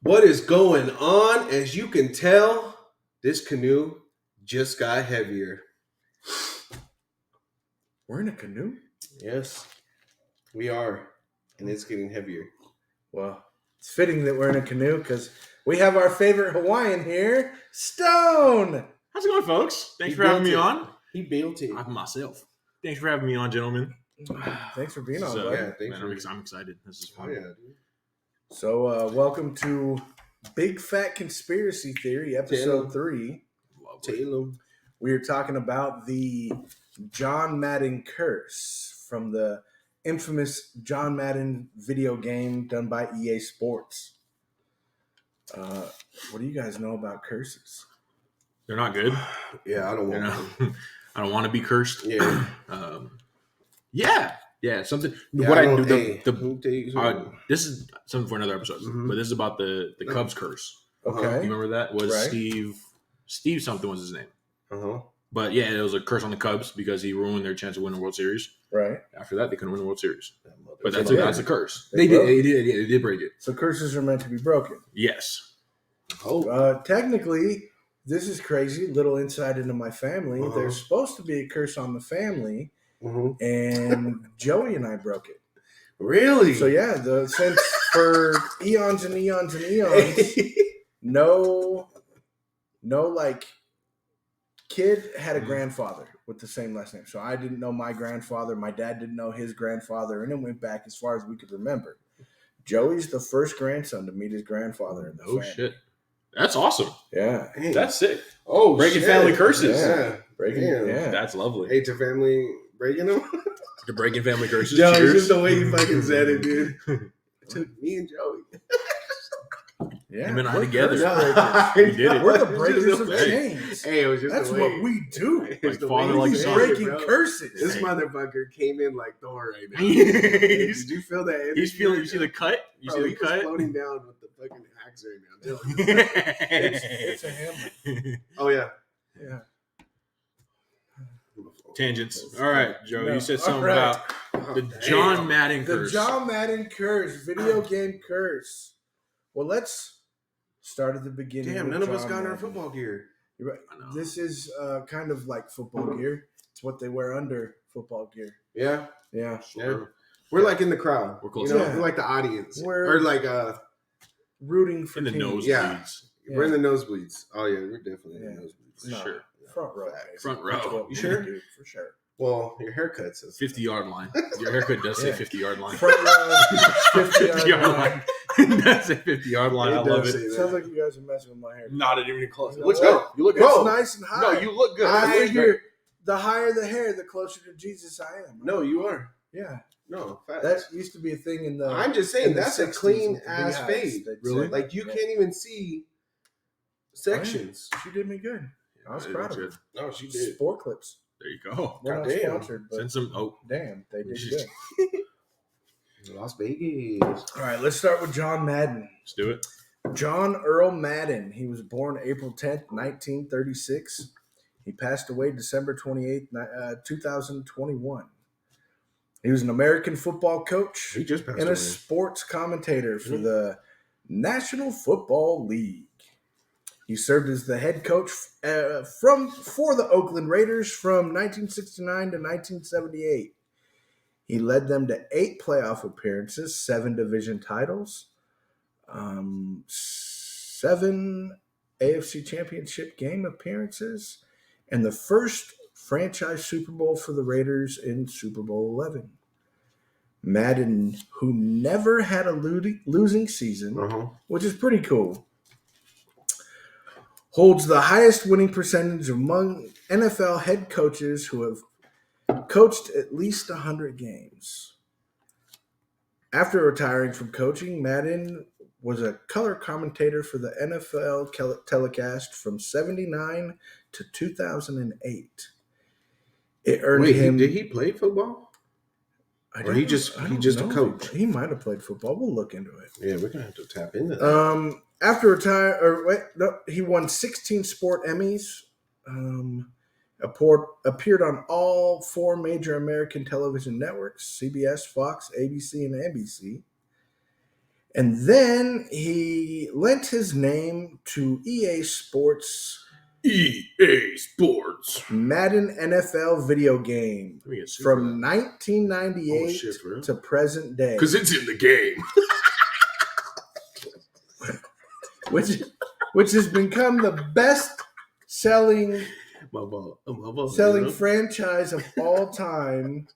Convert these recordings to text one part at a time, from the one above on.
What is going on? As you can tell, this canoe just got heavier. We're in a canoe? Yes, we are. And it's getting heavier. Well, it's fitting that we're in a canoe because we have our favorite Hawaiian here, Stone. How's it going, folks? Thanks He for having built me it. on. He built it. I'm myself. Thanks for having me on, gentlemen. Thanks for being on, So, bud. yeah, thanks man, for- I'm excited. This is Oh, fun. yeah, dude. So, welcome to Big Fat Conspiracy Theory, episode Taylor. 3. Lovely. Taylor. We are talking about the John Madden curse from the infamous John Madden video game done by EA Sports. What do you guys know about curses? They're not good. Yeah, I don't You want know? to. I don't want to be cursed. Yeah. Yeah. Something. Yeah, what I I don't- do. hey, who takes- This is something for another episode. Mhm. But this is about the Cubs curse. Okay. You remember that? Was Right. Steve something was his name. Uh-huh. But yeah, it was a curse on the Cubs because he ruined their chance of winning the World Series. Right. After that, they couldn't win the World Series. But They that's did. a curse. They broke. They did break it. So curses are meant to be broken. Yes. Oh, Technically, this is crazy. Little insight into my family. Uh-huh. There's supposed to be a curse on the family, mhm. and Joey and I broke it. Really? So yeah, since for eons and eons and eons, no, like kid had a grandfather with the same last name. So I didn't know my grandfather. My dad didn't know his grandfather, and it went back as far as we could remember. Joey's the first grandson to meet his grandfather in the Oh family. shit. That's awesome. Yeah. Dang. That's sick. oh, breaking shit. family curses. Yeah. Breaking, Damn. yeah. That's lovely. Hate your family breaking them. The breaking family curses. Joey, Cheers. just the way you fucking said it, dude. It took me and Joey. Yeah. Him and I We're together. curse breakers. We did it. We're the It's breakers just of the way- chains. Hey, it was just That's the way. what we do. It's Like the father, way like you He's son. said it, breaking bro. curses. This Hey. motherfucker came in like Thor right now. He's- Did you feel that energy? He's feeling. You see the cut? You Bro, see he the was cut? floating down with the fucking axe right now. I'm telling you. It's a hammer. Oh yeah. Yeah. Tangents. All right, Joe. No. You said All something right. about the John Madden The curse. John Madden curse, video game curse. Well, let's start at the beginning. Damn, with none of us John got our Madden. football gear. You're right. I know. This is kind of like football gear. It's what they wear under football gear. Yeah. Yeah. Sure. We're like in the crowd. We're close You know, enough. we're like the audience. We're- or like Rooting for In the teams. nosebleeds. Yeah. Yeah. we're in the nosebleeds. Oh yeah, we're definitely in Yeah. the nosebleeds. No, Sure. Front row. Facts. baby. Front That's row. what You we sure? do, for sure. Well, your haircut says 50-yard line. Your haircut does say Yeah. 50-yard line. Front row, 50 yard 50-yard line. line. That's a 50-yard line. It I love does it. say that. Sounds like you guys are messing with my hair. Not even close. You know Let's what? go. You look It's good. nice and high. No, you look good. I You look figure the higher the hair, the closer to Jesus I am. No, you are. Yeah. No, facts. That used to be a thing in the. I'm just saying in the that's a 60s clean with the ass beehives. fade. They'd Really? say, Like you yeah. can't even see sections. She did me good. I was Yeah, proud of good. her. No, she did. Sport clips. There you go. We're not Goddamn. sponsored, but Send some. Oh, damn, they did Just- good. Las Vegas. All right, let's start with John Madden. let's do it. John Earl Madden. He was born April 10th, 1936. He passed away December 28th, 2021. He was an American football coach He just passed and away. a sports commentator for the National Football League. He served as the head coach for the Oakland Raiders from 1969 to 1978. He led them to 8 playoff appearances, 7 division titles, 7 AFC Championship game appearances, and the first franchise Super Bowl for the Raiders in Super Bowl 11. Madden, who never had a losing season, Uh-huh. which is pretty cool, holds the highest winning percentage among NFL head coaches who have coached at least 100 games. After retiring from coaching, Madden was a color commentator for the NFL telecast from 1979 to 2008. It earned Wait, him. did he play football? I or don't- he just- I he don't just a know if coach? He might have played football. We'll look into it. Yeah, we're gonna have to tap into that. After he won 16 sport Emmys. Appeared on all 4 major American television networks: CBS, Fox, ABC, and NBC. And then he lent his name to EA Sports EA Sports. Madden NFL video game Let me get from Oh, 1998 shit, for real? to present day, Because it's in the game. which has become the best selling My fault. franchise of all time.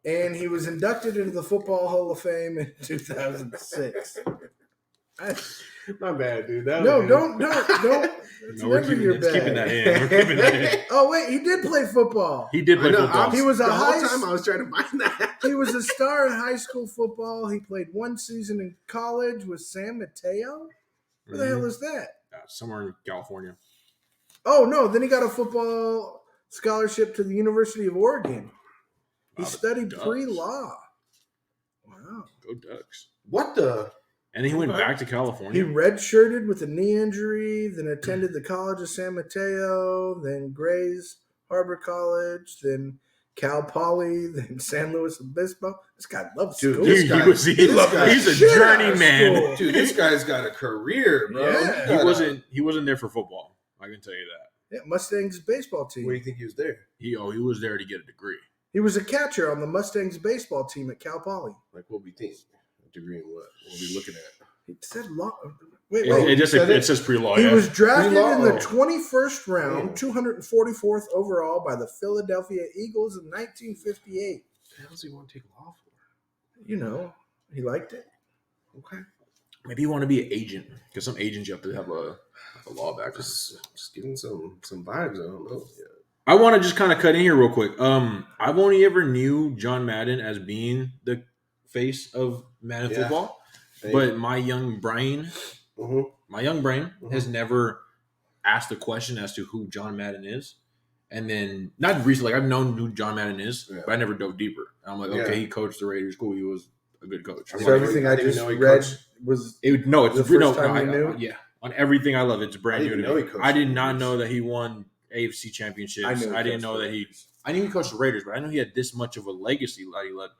And he was inducted into the Football Hall of Fame in 2006. My bad, dude. That No, was don't. It's No, we're never your keeping bag. that in. We're keeping that in. Oh wait, he did play football. He did play I know, football. He was a the whole high. time I was trying to find that. He was a star in high school football. He played one season in college with San Mateo. Where the hell is that? Somewhere in California. Oh no! Then he got a football scholarship to the University of Oregon. He Wow, the studied Ducks. pre-law. Wow. Go Ducks. What the? And he went Okay. back to He California. redshirted with a knee injury, then attended the College of San Mateo, then Grays Harbor College, then Cal Poly, then San Luis Obispo. This guy loves Dude, school. this He guy- was. He this loved guy- it. He's a Shit out of journeyman. school. Dude, this guy's got a career, bro. Yeah. He wasn't there for football. I can tell you that. Yeah, Mustangs baseball Where do team. you think he was there? He was there to get a degree. He was a catcher on the Mustangs baseball team at Cal Poly. Like, what we think? A degree in what? What we looking at? He said law. Wait, It, wait. it just said it it? says pre-law. He Yeah. was drafted in the Pre-law. 21st round, Yeah. 244th overall by the Philadelphia Eagles in 1958. What the hell does he want to take law for? You know, he liked it. Okay. Maybe you want to be an agent because some agents you have to have a law background. Just getting some vibes. I don't know. Yeah. I want to just kind of cut in here real quick. I've only ever knew John Madden as being the face of Madden Yeah. football, but my young brain has never asked the question as to who John Madden is. And then, not recently, like I've known who John Madden is, Yeah. but I never dove deeper. And I'm like, okay, Yeah. he coached the Raiders. Cool, he was a good coach. So So Well, everything I I didn't just know he read coached. was No, it's The no, first time no, you knew? yeah. On everything I love, it's brand I new to didn't know me. he coached I the did not Raiders. know that he won AFC championships. I knew he I didn't coached know the that he. Raiders. I knew he coached the Raiders, but I didn't know he had this much of a legacy that he led.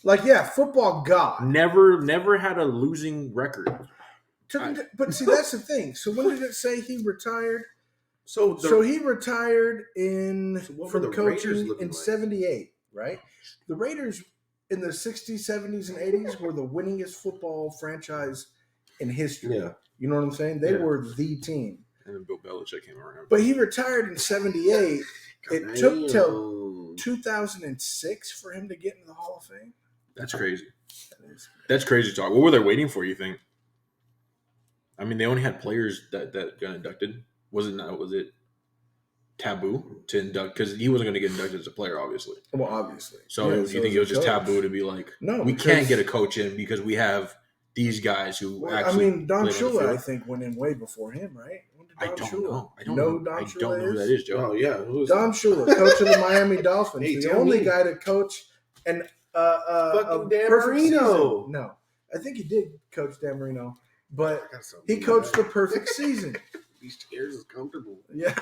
like, yeah, football god. Never had a losing record. But see, that's the thing. So when did it say he retired? So, So he retired So what were from the Raiders coaching looking in like? 78, right? The Raiders in the 60s, 70s, and 80s were the winningest football franchise in history. yeah. You know what I'm saying? They Yeah. were the team. And then Bill Belichick came around. But he retired in 78. It took till Damn. 2006 for him to get into the Hall of Fame. That's crazy. That is- That's crazy talk. What were they waiting for? You think? I mean, they only had players that got inducted. Was it taboo to induct? Because he wasn't going to get inducted as a player, obviously. Well, obviously. So Yeah, you think it was a just coach. taboo to be like, No, we because- can't get a coach in because we have these guys who Well, I actually. mean, Don played on the Shula, I field. think, went in way before him, right? When did I Don don't Shula? know. I don't know know. who Don I Shula don't know who that is, Joe. Oh yeah. Who's Don Shula, coach of the Miami Dolphins, Hey, the tell only me. guy to coach an Fucking a Dan perfect Marino. season. No, I think he did coach Dan Marino, but I got something he to coached do. the perfect season. These chairs is comfortable. Yeah,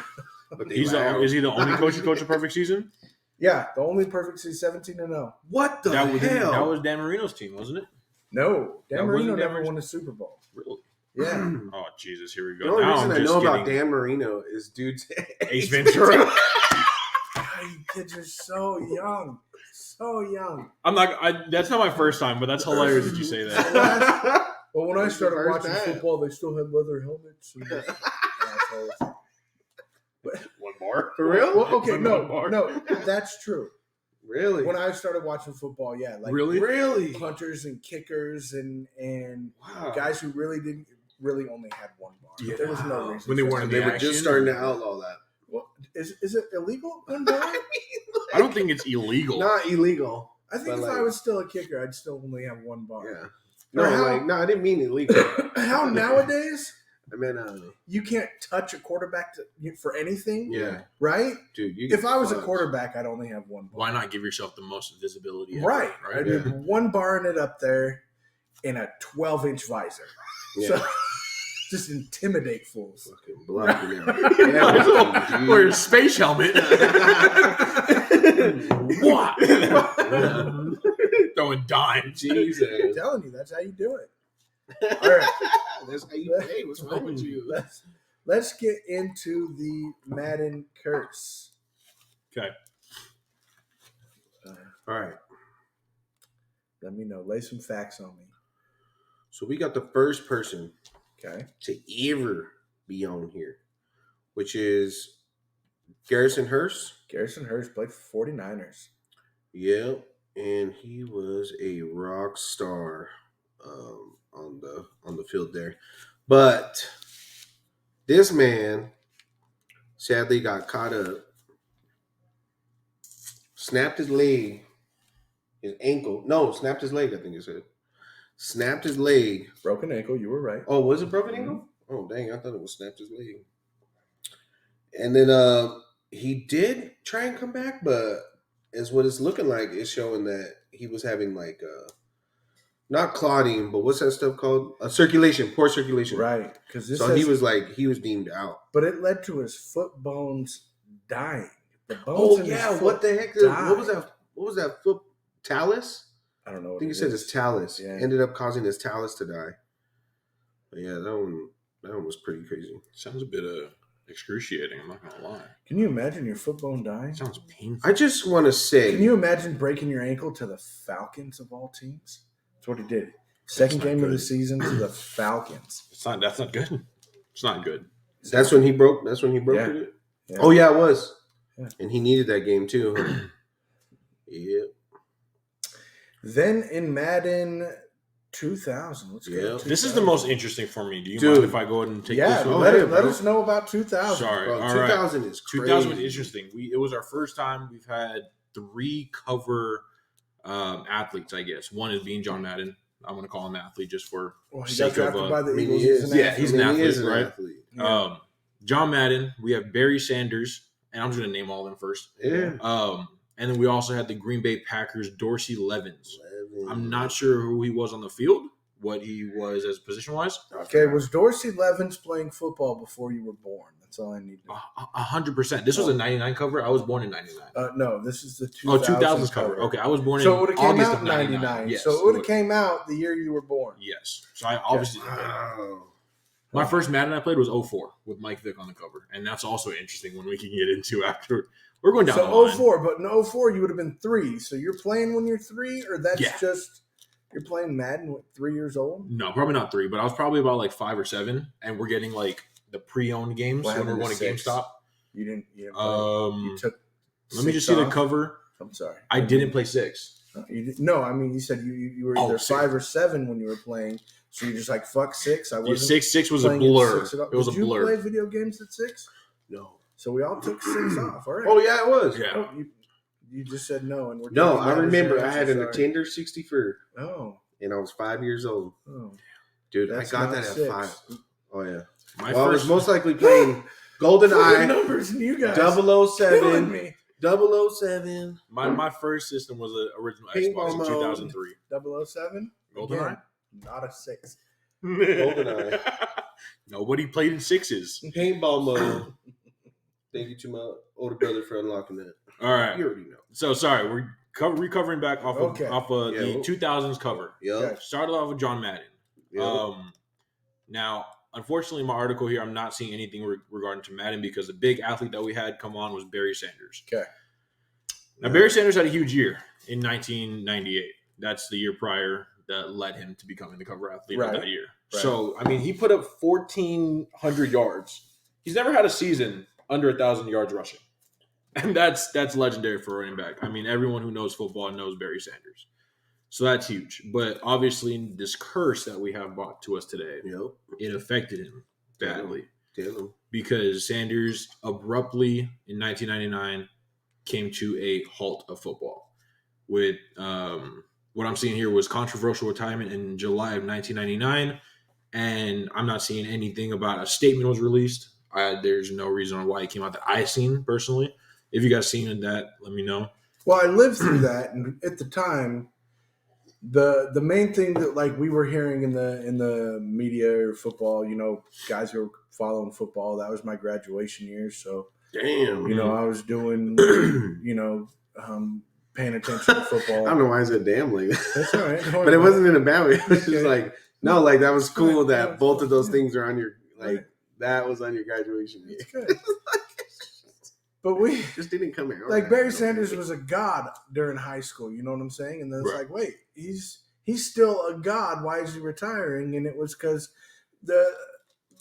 But they Is loud. he the only coach who coached a perfect season? yeah, the only perfect season, 17-0. What the That hell? was Dan Marino's team, wasn't it? No, Dan That Marino wasn't Dan never Marino's- won a Super Bowl. Really? Yeah, Oh Jesus, here we The go. only Now reason I'm I just know about getting Dan Marino is dude's Ace Ventura. God, you kids are so young, so young. I'm not. That's not my first time, but that's hilarious that you say that. Well, when I That's the started first watching time. football, they still had leather helmets. And assholes. One more. For real? Well, okay, One no, more. no, that's true. Really? When I started watching football, yeah, like Really? punters and kickers and Wow. guys who really only had one bar. Yeah. There was no reason. When they for weren't that. in They the were just action. starting to outlaw that. Well, is it illegal one bar? I don't think it's illegal. Not illegal. I think But, if like- I was still a kicker, I'd still only have one bar. Yeah. Or No, how- no, I didn't mean illegal. How nowadays I meant, you can't touch a quarterback for anything, yeah, right? dude. You If get I was a fucked. quarterback, I'd only have one bar. Why not give yourself the most visibility? ever, Right. I Right. need one bar in it up there in a 12-inch visor. Yeah. So just intimidate fools. Fucking blocking out. Or your space helmet. What? throwing dimes. I'm Jesus. telling you, that's how you do it. All right. That's how you play. What's wrong with you? Let's get into the Madden curse. Okay. All right. Let me know. Lay some facts on me. So we got the first person Okay. to ever be on here, which is Garrison Hurst. Garrison Hurst played for 49ers. Yep, and he was a rock star on the field there, but this man sadly got caught up, snapped his leg, his ankle. No, snapped his leg. I think it said snapped his leg. Broken ankle. You were right. Oh, was it broken Mm-hmm. ankle? Oh, dang! I thought it was snapped his leg. And then he did try and come back, but as what it's looking like, it's showing that he was having like not clotting, but what's that stuff called? Circulation, poor circulation. Right. Because So he was deemed out. But it led to his foot bones dying. The bones Oh in his yeah, foot what the heck? died. What was that? What was that foot talus? I don't know. I What think it he said is. his talus Yeah. ended up causing his talus to die. But yeah, that one was pretty crazy. Sounds a bit excruciating. I'm not gonna lie. Can you imagine your foot bone dying? Sounds painful. I just want to say, Can you imagine breaking your ankle to the Falcons of all teams? That's what he did. Second That's not game of the good. season to the Falcons. That's not good. It's not good. that's when he broke. That's when he broke Yeah. it. Yeah. Oh yeah, it was. Yeah. And he needed that game too. Huh? Yeah. Then in Madden 2000, let's Yeah. go. To This is the most interesting for me. Do you Dude. mind if I go ahead and take Yeah, this Oh, one? let, yeah, let bro. us know about 2000. Sorry. Bro, All right. 2000 is crazy. 2000 was interesting. It was our first time we've had 3 cover athletes, I guess. One is being John Madden. I'm going to call him athlete just for Well, he sake got of drafted by the I mean, Eagles. he is. He's an Yeah, athlete. he's an I mean, he is athlete, right? athlete. Yeah. John Madden. We have Barry Sanders, and I'm just going to name all of them first. Yeah. And then we also had the Green Bay Packers, Dorsey Levens. 11. I'm not sure who he was on the field, what he was as position-wise. Okay, was Dorsey Levens playing football before you were born? That's all I need to know. 100%. This was a 99 cover. I was born in 99. No, this is the 2000s, 2000s cover. Okay, I was born So it in would have came August out of in 99. 99. Yes, So it would have came out the year you were born. Yes. So I obviously didn't play that. Wow. My first Madden I played was 04 with Mike Vick on the cover. And that's also interesting when we can get into after. We're going down the So line. 04, but in 04 you would have been 3. So you're playing when you're 3, or that's Yeah. just you're playing Madden with 3 years old? No, probably not 3, but I was probably about like 5 or 7. And we're getting like the pre-owned games What when we're happened going to to 6? GameStop. You didn't play. You took Let me 6 just see the off? cover. I'm sorry. I didn't play 6. No, I mean you said you were Oh, either 6. 5 or 7 when you were playing. So you're just like fuck 6. I Yeah, wasn't 6 was a playing at blur. 6 at all. It was a Did you blur. play video games at 6? No. So we all took 6 off. All right. Oh yeah, it was. Yeah. Oh, you just said no, and we're No, taking I that as your remember I answer, had an sorry. Nintendo 64, Oh, and I was 5 years old. oh, Dude, that's I got not that at 6. 5. Oh yeah. My Well, I was first most likely playing What GoldenEye numbers and you guys 007. killing me. 007. my first system was an original Paintball Xbox in mode. 2003. 007? GoldenEye? Again, not a 6. GoldenEye. Nobody played in 6s. Paintball mode. Thank you to my older brother for unlocking that. All right. You already know. So sorry, we're recovering back off Okay. of Yeah, the well- 2000s cover. Yep. Okay. Started off with John Madden. Yep. Now, unfortunately, my article here, I'm not seeing anything regarding to Madden because the big athlete that we had come on was Barry Sanders. Okay. Now, Barry Sanders had a huge year in 1998. That's the year prior that led him to becoming the cover athlete Right. of that year. Right. So, I mean, he put up 1,400 yards. He's never had a season under 1,000 yards rushing. And that's legendary for a running back. I mean, everyone who knows football knows Barry Sanders. So that's huge. But obviously, this curse that we have brought to us today, Yep. it affected him badly Damn him. because Sanders abruptly in 1999 came to a halt of football. With what I'm seeing here was controversial retirement in July of 1999, and I'm not seeing anything about a statement was released. There's no reason why it came out that I've seen personally. If you guys seen that, let me know. Well, I lived through that, and at the time, the main thing that like we were hearing in the media or football, guys who were following football, that was my graduation year. So Damn. I was doing, paying attention to football. I don't know why I said damn like that. That's all right. But it wasn't in a bad way. It was just Okay. like, no, like that was cool Right. that That was both cool. of those Yeah. things are on your, like, Right. that was on your graduation day. It's good. But we Just didn't come out. like Barry Sanders was a god during high school. You know what I'm saying? And then it's Right. like, wait, he's still a god. Why is he retiring? And it was because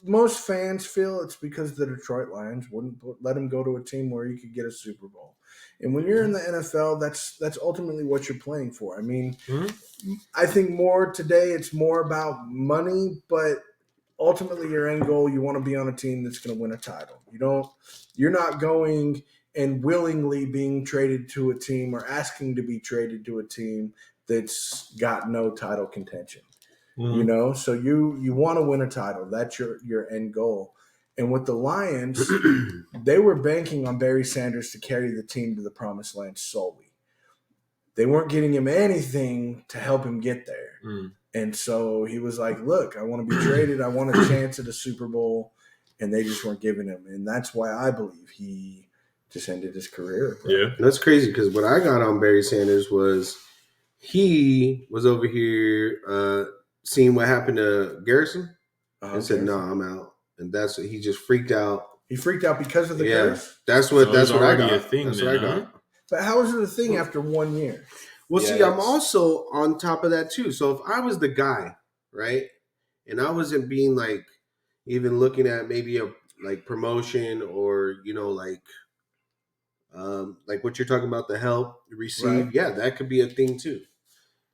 most fans feel it's because the Detroit Lions wouldn't let him go to a team where he could get a Super Bowl. And when you're in the NFL, that's ultimately what you're playing for. I mean, I think more today it's more about money, but ultimately your end goal, you want to be on a team that's going to win a title. You're not going and willingly being traded to a team or asking to be traded to a team that's got no title contention. You know, so you want to win a title. That's your end goal. And with the Lions, they were banking on Barry Sanders to carry the team to the promised land solely. They weren't getting him anything to help him get there. And so he was like, look, I want to be traded. I want a chance at a Super Bowl. And they just weren't giving him. And that's why I believe he just ended his career. Bro. Yeah. That's crazy because what I got on Barry Sanders was he was over here seeing what happened to Garrison and said, no, I'm out. And that's what he just freaked out. He freaked out because of the curse? That's what So it was I already got. a thing That's then, what I huh? got. But how is it a thing after 1 year? Well, Yeah, see, I'm that's- also on top of that too. So if I was the guy, right, and I wasn't being like even looking at maybe a like promotion or like what you're talking about, the help you receive, Right. yeah, that could be a thing too.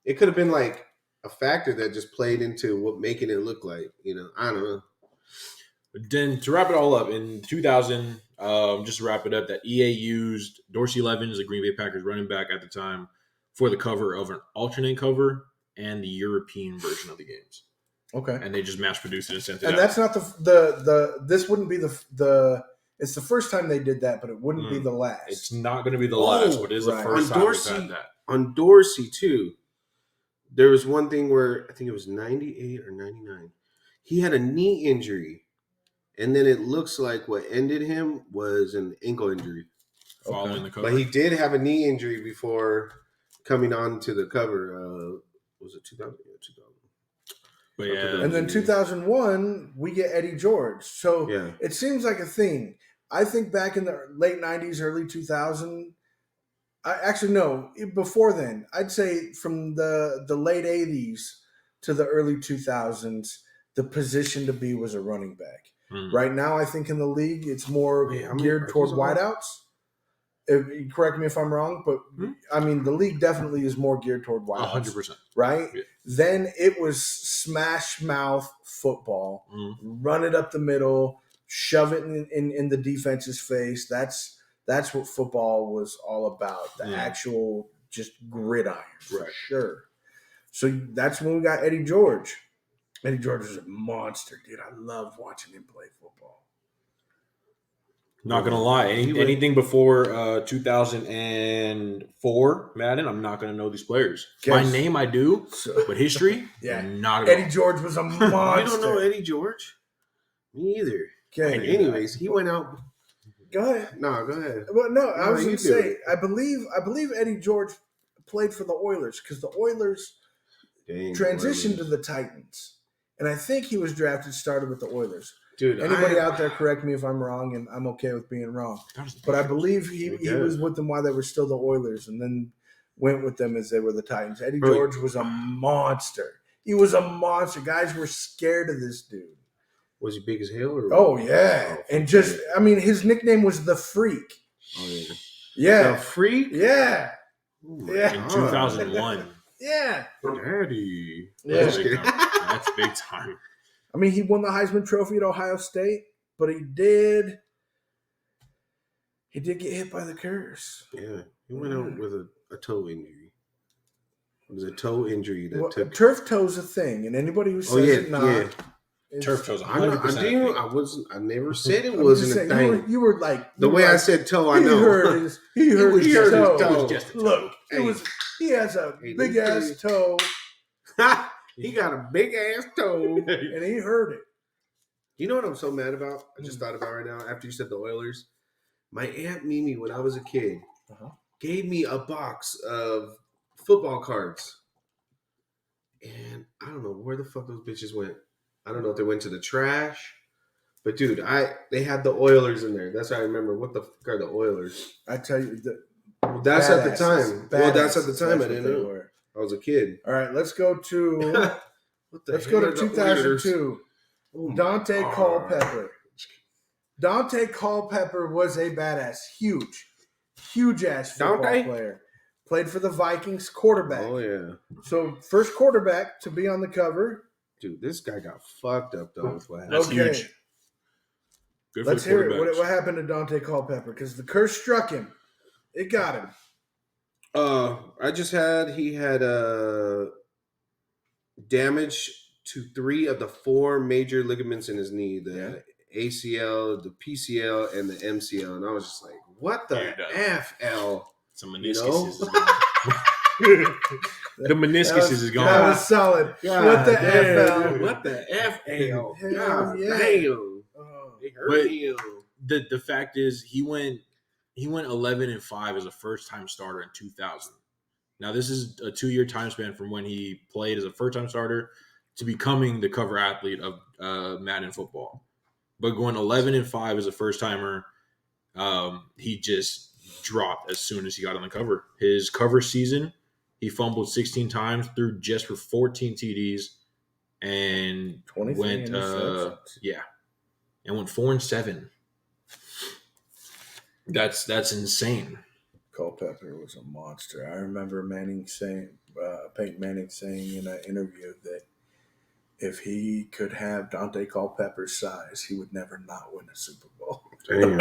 It could have been like a factor that just played into what making it look like, I don't know. Then to wrap it all up, in 2000, just to wrap it up, that EA used Dorsey Levens, the Green Bay Packers running back at the time, for the cover of an alternate cover and the European version of the games. Okay. And they just mass produced it and sent it And out. that's not the this wouldn't be the it's the first time they did that, but it wouldn't be the last. It's not going to be the last, but it is right. the first On time we've had that. On Dorsey too, there was one thing where I think it was 98 or 99. He had a knee injury. And then it looks like what ended him was an ankle injury. Following the cover. But he did have a knee injury before coming on to the cover. Was it 2000? Yeah, 2000. But yeah. And then 2001, we get Eddie George. So Yeah. it seems like a thing. I think back in the late 90s, early 2000, before then, I'd say from the late 80s to the early 2000s, the position to be was a running back. Right now, I think in the league, it's more geared toward wideouts. Correct me if I'm wrong, but I mean, the league definitely is more geared toward wideouts. 100%. Right? Yeah. Then it was smash mouth football. Run it up the middle, shove it in the defense's face. That's what football was all about. The actual just gridiron, for sure. So that's when we got Eddie George. Eddie George was a monster, dude. I love watching him play football. Not going to lie. Anything before 2004 Madden, I'm not going to know these players. By name, I do. But history, not at Eddie all. George was a monster. You don't know Eddie George? Me either. Okay. Anyways, he went out. Go ahead. No, go ahead. Well, no, I was you going to do say, it. I believe Eddie George played for the Oilers because the Oilers transitioned to the Titans. And I think he was started with the Oilers. Dude, anybody out there, correct me if I'm wrong, and I'm okay with being wrong. But I believe he was with them while they were still the Oilers and then went with them as they were the Titans. Eddie George was a monster. He was a monster. Guys were scared of this dude. Was he big as hell? Or oh, yeah. And just, I mean, his nickname was The Freak. Oh, yeah. Yeah. The Freak? Yeah. Oh yeah. In 2001. Yeah. Daddy. Yeah. That's big time. I mean, he won the Heisman Trophy at Ohio State, but he did get hit by the curse. Yeah. He went out with a toe injury. It was a toe injury that took. Turf toe's a thing, and anybody who says it not. Yeah. Turf toe's 100%. I never said it wasn't a thing. You were like the way I said toe. I know he heard his toe. It was just a toe. Look, he has a big ass toe. He got a big ass toe, and he heard it. You know what I'm so mad about? I just thought about right now after you said the Oilers. My Aunt Mimi, when I was a kid, gave me a box of football cards. And I don't know where the fuck those bitches went. I don't know if they went to the trash. But dude, they had the Oilers in there. That's how I remember. What the fuck are the Oilers? I tell you, That's at the time. Well, that's at the time. I That's didn't what they know. were. I was a kid. All right, let's go to What the let's hell go are to the 2002. Oh my Dante God. Culpepper. Dante Culpepper was a badass, huge ass football Dante? player. Played for the Vikings, quarterback. Oh yeah, So first quarterback to be on the cover. dude, this guy got fucked up though. With what happened. That's Okay. huge. Good Let's for hear the it. What quarterbacks. happened to Dante Culpepper? Because the curse struck him. It got him. He had damage to 3 of the 4 major ligaments in his knee: the ACL, the PCL, and the MCL. And I was just like, "What the FL?" Some You meniscus know? is the meniscus is gone. That was solid. God What the damn, FL? dude, what the FL? Hell God yeah. damn. Oh. It hurt But- him. The fact is he went 11-5 as a first time starter in 2000. Now this is a 2-year time span from when he played as a first time starter to becoming the cover athlete of Madden football. But going 11-5 as a first timer, he just dropped as soon as he got on the cover. His cover season, he fumbled 16 times, threw just for 14 TDs, and 23 went interceptions. and went 4-7. That's insane. Culpepper was a monster. I remember Peyton Manning saying in an interview that if he could have Dante Culpepper's size, he would never not win a Super Bowl. Damn.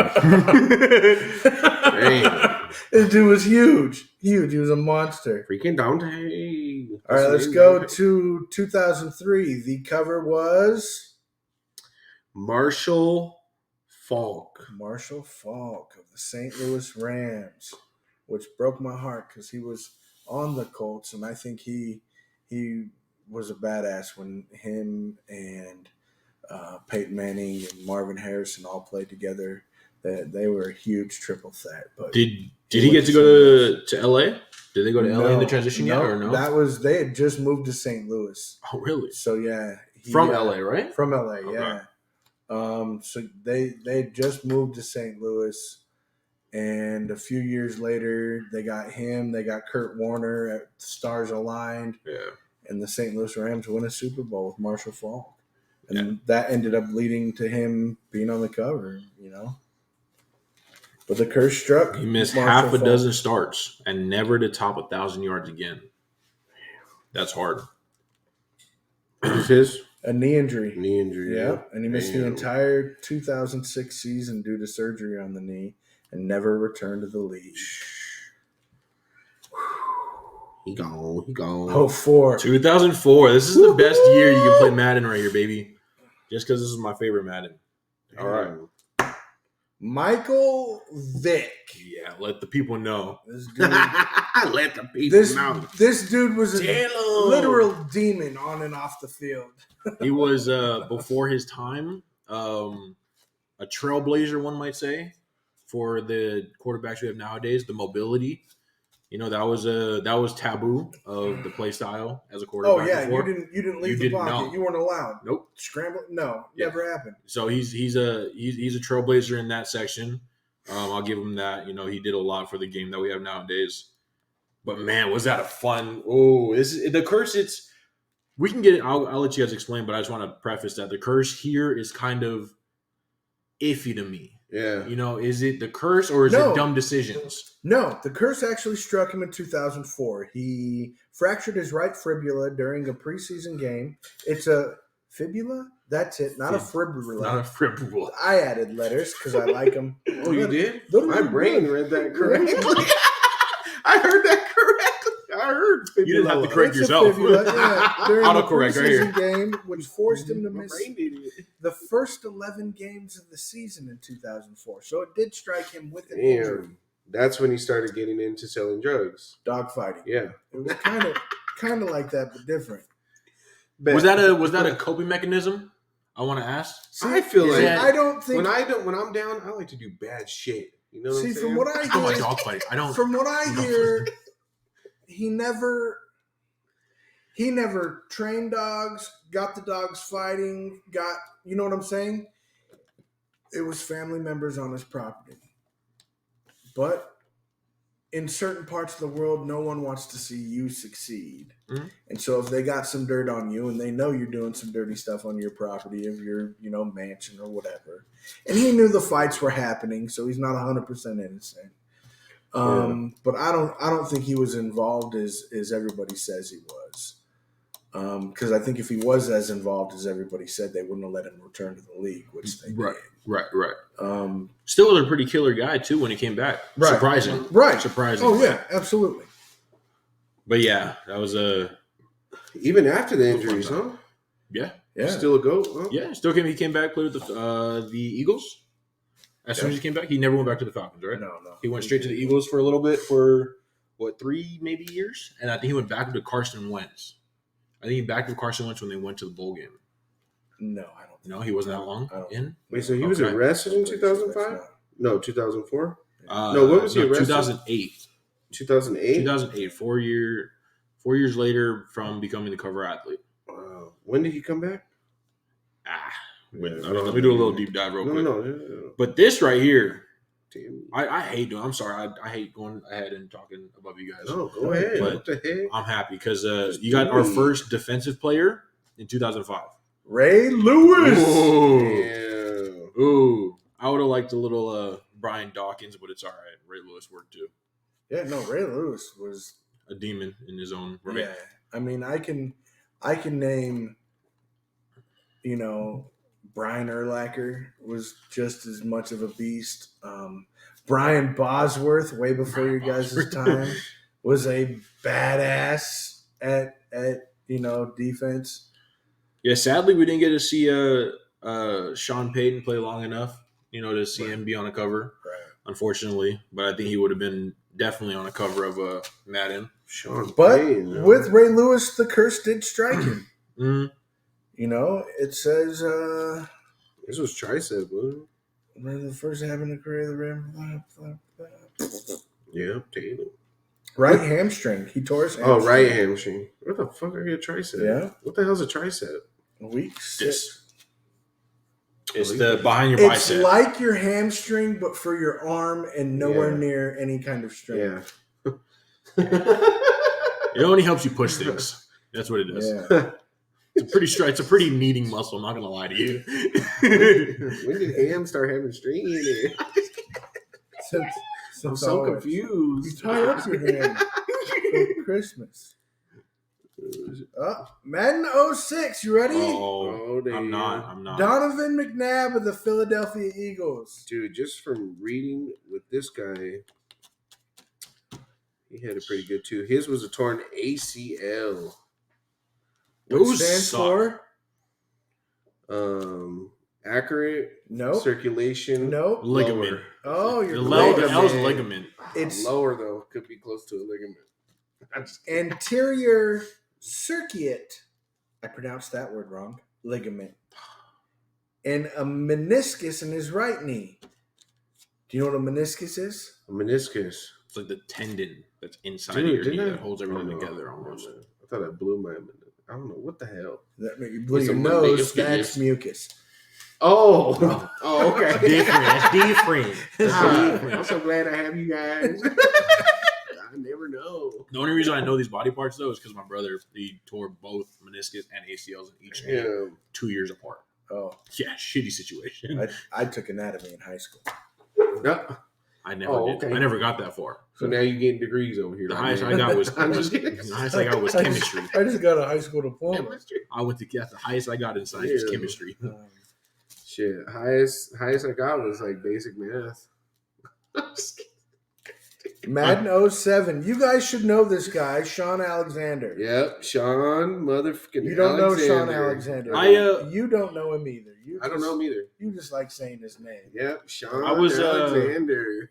This dude was huge. He was a monster. Freaking Dante. All right, let's go to 2003. The cover was Marshall Falk. Marshall Falk of the St. Louis Rams, which broke my heart because he was on the Colts, and I think he was a badass when him and Peyton Manning and Marvin Harrison all played together. They were a huge triple threat. But Did he get to go to LA? Did they go to LA in the transition yet or no? They had just moved to St. Louis. Oh, really? So yeah, From LA, right? From LA, Okay. yeah. So they just moved to St. Louis, and a few years later they got him. They got Kurt Warner. At Stars aligned, Yeah. and the St. Louis Rams win a Super Bowl with Marshall Falk, and that ended up leading to him being on the cover. But the curse struck. He missed Marshall half a Falk. dozen starts and never to top 1,000 yards again. That's hard. What was his? A knee injury. Knee injury. Yeah, and he missed the Damn. entire 2006 season due to surgery on the knee and never returned to the league. He gone. 04. 2004. This is the best year you can play Madden right here, baby. Just because this is my favorite Madden. All right. Michael Vick. Yeah, let the people know. This dude, Let the people know. this dude was a Tell 'em. literal demon on and off the field. He was, before his time, a trailblazer, one might say, for the quarterbacks we have nowadays. The mobility, that was taboo of the play style as a quarterback. Oh yeah, before. you didn't leave You the didn't pocket. know. You weren't allowed. Nope. Scramble? No, Yeah. never happened. So he's a trailblazer in that section. I'll give him that. He did a lot for the game that we have nowadays. But man, was that a fun? Oh, this is the curse. We can get it. I'll let you guys explain, but I just want to preface that the curse here is kind of iffy to me. Yeah. Is it the curse or is No. it dumb decisions? No, the curse actually struck him in 2004. He fractured his right fibula during a preseason game. It's a fibula? That's it, not a fibula. Not a fribble. I added letters because I like them. Oh, you did? Little My bit brain good. read that correctly. I heard that correctly. I heard. You didn't have to correct It's a yourself. fibula, yeah, during the Autocorrect right here. preseason game, which forced him to My miss brain did it. the first 11 games of the season in 2004. So it did strike him with an injury. Damn. That's when he started getting into selling drugs. Dogfighting. Yeah. It was kind of like that, but different. Was that a coping mechanism? I want to ask. See, I feel like that- I don't think when I'm down, I like to do bad shit. You know what I'm See, saying? from what I I don't like hear, dog fighting. I don't. from what I hear, he never trained dogs, got the dogs fighting, you know what I'm saying? It was family members on his property. But in certain parts of the world, no one wants to see you succeed. Mhm. And so if they got some dirt on you and they know you're doing some dirty stuff on your property of your, mansion or whatever, and he knew the fights were happening, so he's not 100% innocent. But I don't think he was involved as everybody says he was. Because I think if he was as involved as everybody said, they wouldn't have let him return to the league, which they Right. did. Right. Um, Still was a pretty killer guy too when he came back. Right. Surprising. Right. Surprising. Oh yeah, absolutely. But yeah, that was Even after the injuries, huh? Yeah. Still a goat, huh? Yeah, still came. He came back, played with the Eagles. As soon as he came back, he never went back to the Falcons, right? No. He went straight to the Eagles for a little bit for 3 maybe years, and I think he went back to Carson Wentz. I think he backed with Carson Wentz when they went to the bowl game. No, I don't. No, he wasn't that long I don't. in. Wait, so he was arrested in 2005? No, 2004. No, when was he arrested? 2008. 2008. 2008. 4 years later from becoming the cover athlete. Wow. When did he come back? Let me do a little deep dive real quick. No. But this right here, Damn. I hate doing. I'm sorry. I hate going ahead and talking above you guys. No, go ahead. But what the heck? I'm happy because you got our first defensive player in 2005. Ray Lewis. Ooh. I would have liked a little Brian Dawkins, but it's all right. Ray Lewis worked too. Yeah, no, Ray Lewis was A demon in his own right. Yeah, I mean, I can name, Brian Urlacher was just as much of a beast. Brian Bosworth, way before your guys' time, was a badass at defense. Yeah, sadly, we didn't get to see Sean Payton play long enough, to see him be on a cover. Right. Unfortunately, but I think he would have been definitely on a cover of Madden. Sean But Payton, with Ray Lewis, the curse did strike him. Mm-hmm. It says this was tricep, wasn't the first having a career the rim. it? Yeah, Taylor. Right hamstring. He tore his hamstring. Oh, right hamstring. What the fuck are you a tricep? Yeah. What the hell's a tricep? Week 6. It's the behind your It's bicep. like your hamstring, but for your arm and nowhere near any kind of strength. Yeah. It only helps you push things. That's what it does. Yeah. It's a pretty needing muscle. I'm not gonna lie to you. When did ham start having string in it? I'm so always. confused. You tie up your hand for Christmas. Madden 06, you ready? Oh, damn. I'm not. Donovan McNabb of the Philadelphia Eagles. Dude, just from reading with this guy, he had a pretty good too. His was a torn ACL. What stands for? Accurate. Nope. Circulation. Nope. Ligament. Lower. Oh, you're That was ligament. It's lower though. Could be close to a ligament. anterior circuit. I pronounced that word wrong. Ligament. And a meniscus in his right knee. Do you know what a meniscus is? A meniscus. It's like the tendon that's inside Dude, of your knee didn't I- that holds everything Oh, no. together almost. I thought I blew my. I don't know what the hell. That you blew It's your a nose. meniscus. That's mucus. Oh, okay. That's different. I'm so glad I have you guys. I never know. The only reason I know these body parts though is because my brother he tore both meniscus and ACLs in each knee 2 years apart. Oh, Yeah, shitty situation. I took anatomy in high school. No. I never did. okay. I never got that far. So now you're getting degrees over here. The highest I got was I'm just kidding. the highest I got was chemistry. I just got a high school diploma. Chemistry. I went to that's the highest I got in science was Yeah. chemistry. Shit, highest I got was like basic math. I'm just kidding. Madden 07. You guys should know this guy, Sean Alexander. Yep, Sean motherfucking. You don't know Sean Alexander. Alexander. You don't know him either. I don't know him either. You just like saying his name. Yep, Sean I was, Alexander.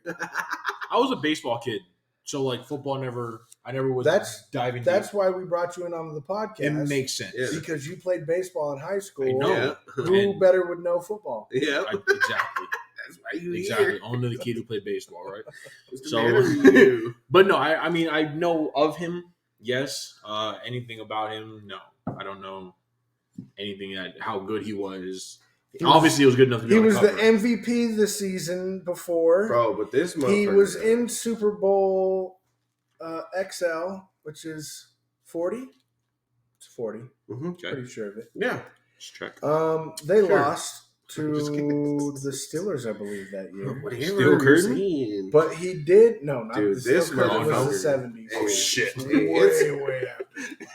I was a baseball kid, so like football I never was diving. That's deep. why we brought you in onto the podcast. It makes sense. Yeah. Because you played baseball in high school. I know. Yeah. Who And- better would know football? Yep. Exactly. That's why are you Exactly. here? Only the kid who played baseball, right? What's the So- matter with you? But no, I mean, I know of him. Yes. Anything about him? No, I don't know anything how good he was. Obviously, it was good enough to be He on was the cover. MVP the season before. Bro, but this motherfucker. He was in Super Bowl XL, which is 40. It's 40. Mm-hmm. Okay. Pretty sure of it. Yeah. Let's check. They Sure. lost Just to kidding. the Steelers, I believe, that year. Whatever Steel you're curtain? saying. But he did not Dude, the this Steel Curtain motherfucker- was the 70s. Oh, shit. Way after.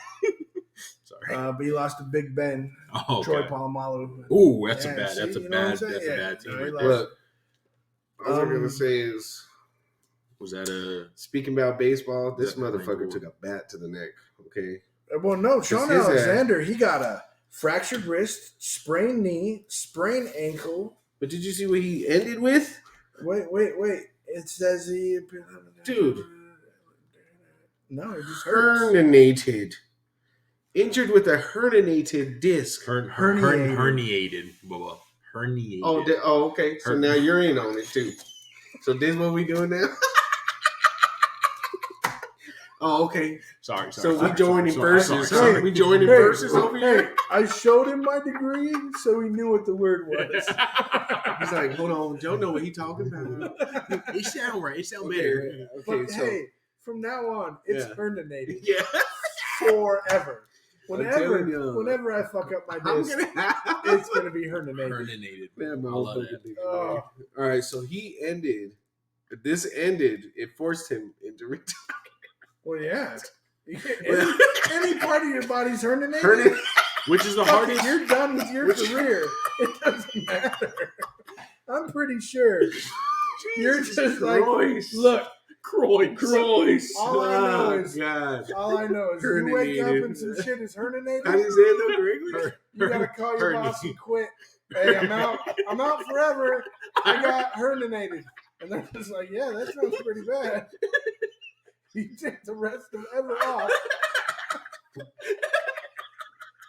Sorry. But he lost to Big Ben, Oh, Troy okay. Polamalu. Ooh, that's Yeah, a bad. see, That's a you know what I'm bad. saying? That's Yeah. a bad team. No, he right lost. there. Look, all I'm gonna say is, Was that a? speaking about baseball, this Yeah, motherfucker cool. took a bat to the neck. Okay. Well, no, Sean his Alexander, he got a fractured wrist, sprained knee, sprained ankle. But did you see what he ended with? Wait. It says he... Dude. No, it just hurts. Herniated. Injured with a herniated disc. Herniated, Bubba. Herniated. Oh, okay. So now you're in on it too. So this what we doing now? Oh, okay. Sorry. So we joining sorry, verses. sorry. Huh? We joining verses over here. I showed him my degree, so he knew what the word was. He's like, hold on, Joe know what he talking about. It sound right. It sound Okay, better. okay, But so hey, from now on, it's Yeah. herniated yeah, forever. I'm telling you. Whenever I fuck up my I'm disc, gonna have it's gonna be herniated. Herniated. that I love motherfucker that. did Oh. All right, so he ended. This ended. It forced him into retirement. Well, yeah. Any part of your body's herniated. Herniated. Which is the Fuck it, hardest. you're done with your career. It doesn't matter. I'm pretty sure. You're just like, Christ. look. Christ. All I know is- God. All I know is you wake up Herniated. and some shit is herniated. How do you say it though, Gregory? You gotta call your Herniated. boss and quit. Hey, I'm out forever. I got herniated. And they're just like, yeah, that sounds pretty bad. You take the rest of ever off.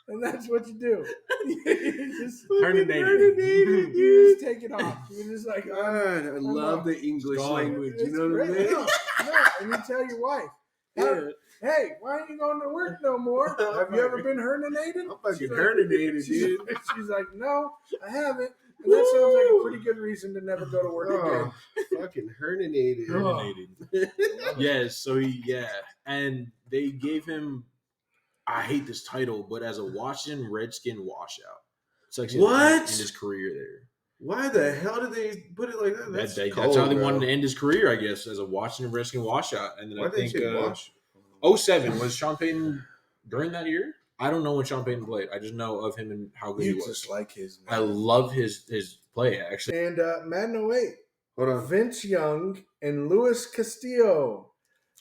And that's what you do. You just, Herniated. you just take it off. You're just like, God, I love the English Gone. language. It's You know what I great. mean? No, and you tell your wife, Yeah. hey, why aren't you going to work no more? Have you ever been herniated? I'm fucking She's like- herniated, dude. She's like, no, I haven't. And that sounds like a pretty good reason to never go to work again. Oh, fucking herniated. Herniated. Yes. So and they gave him. I hate this title, but as a Washington Redskin washout. It's like What? in his career there. Why the hell did they put it like that? That's cold, how they bro. wanted to end his career, I guess, as a Washington Redskin washout. And then Why I did they think say wash? 07 was Sean Payton during that year. I don't know when Sean Payton played. I just know of him and how good You he was. just like his I name. love his play actually. And Madden 08, Hold on. Vince Young and Luis Castillo.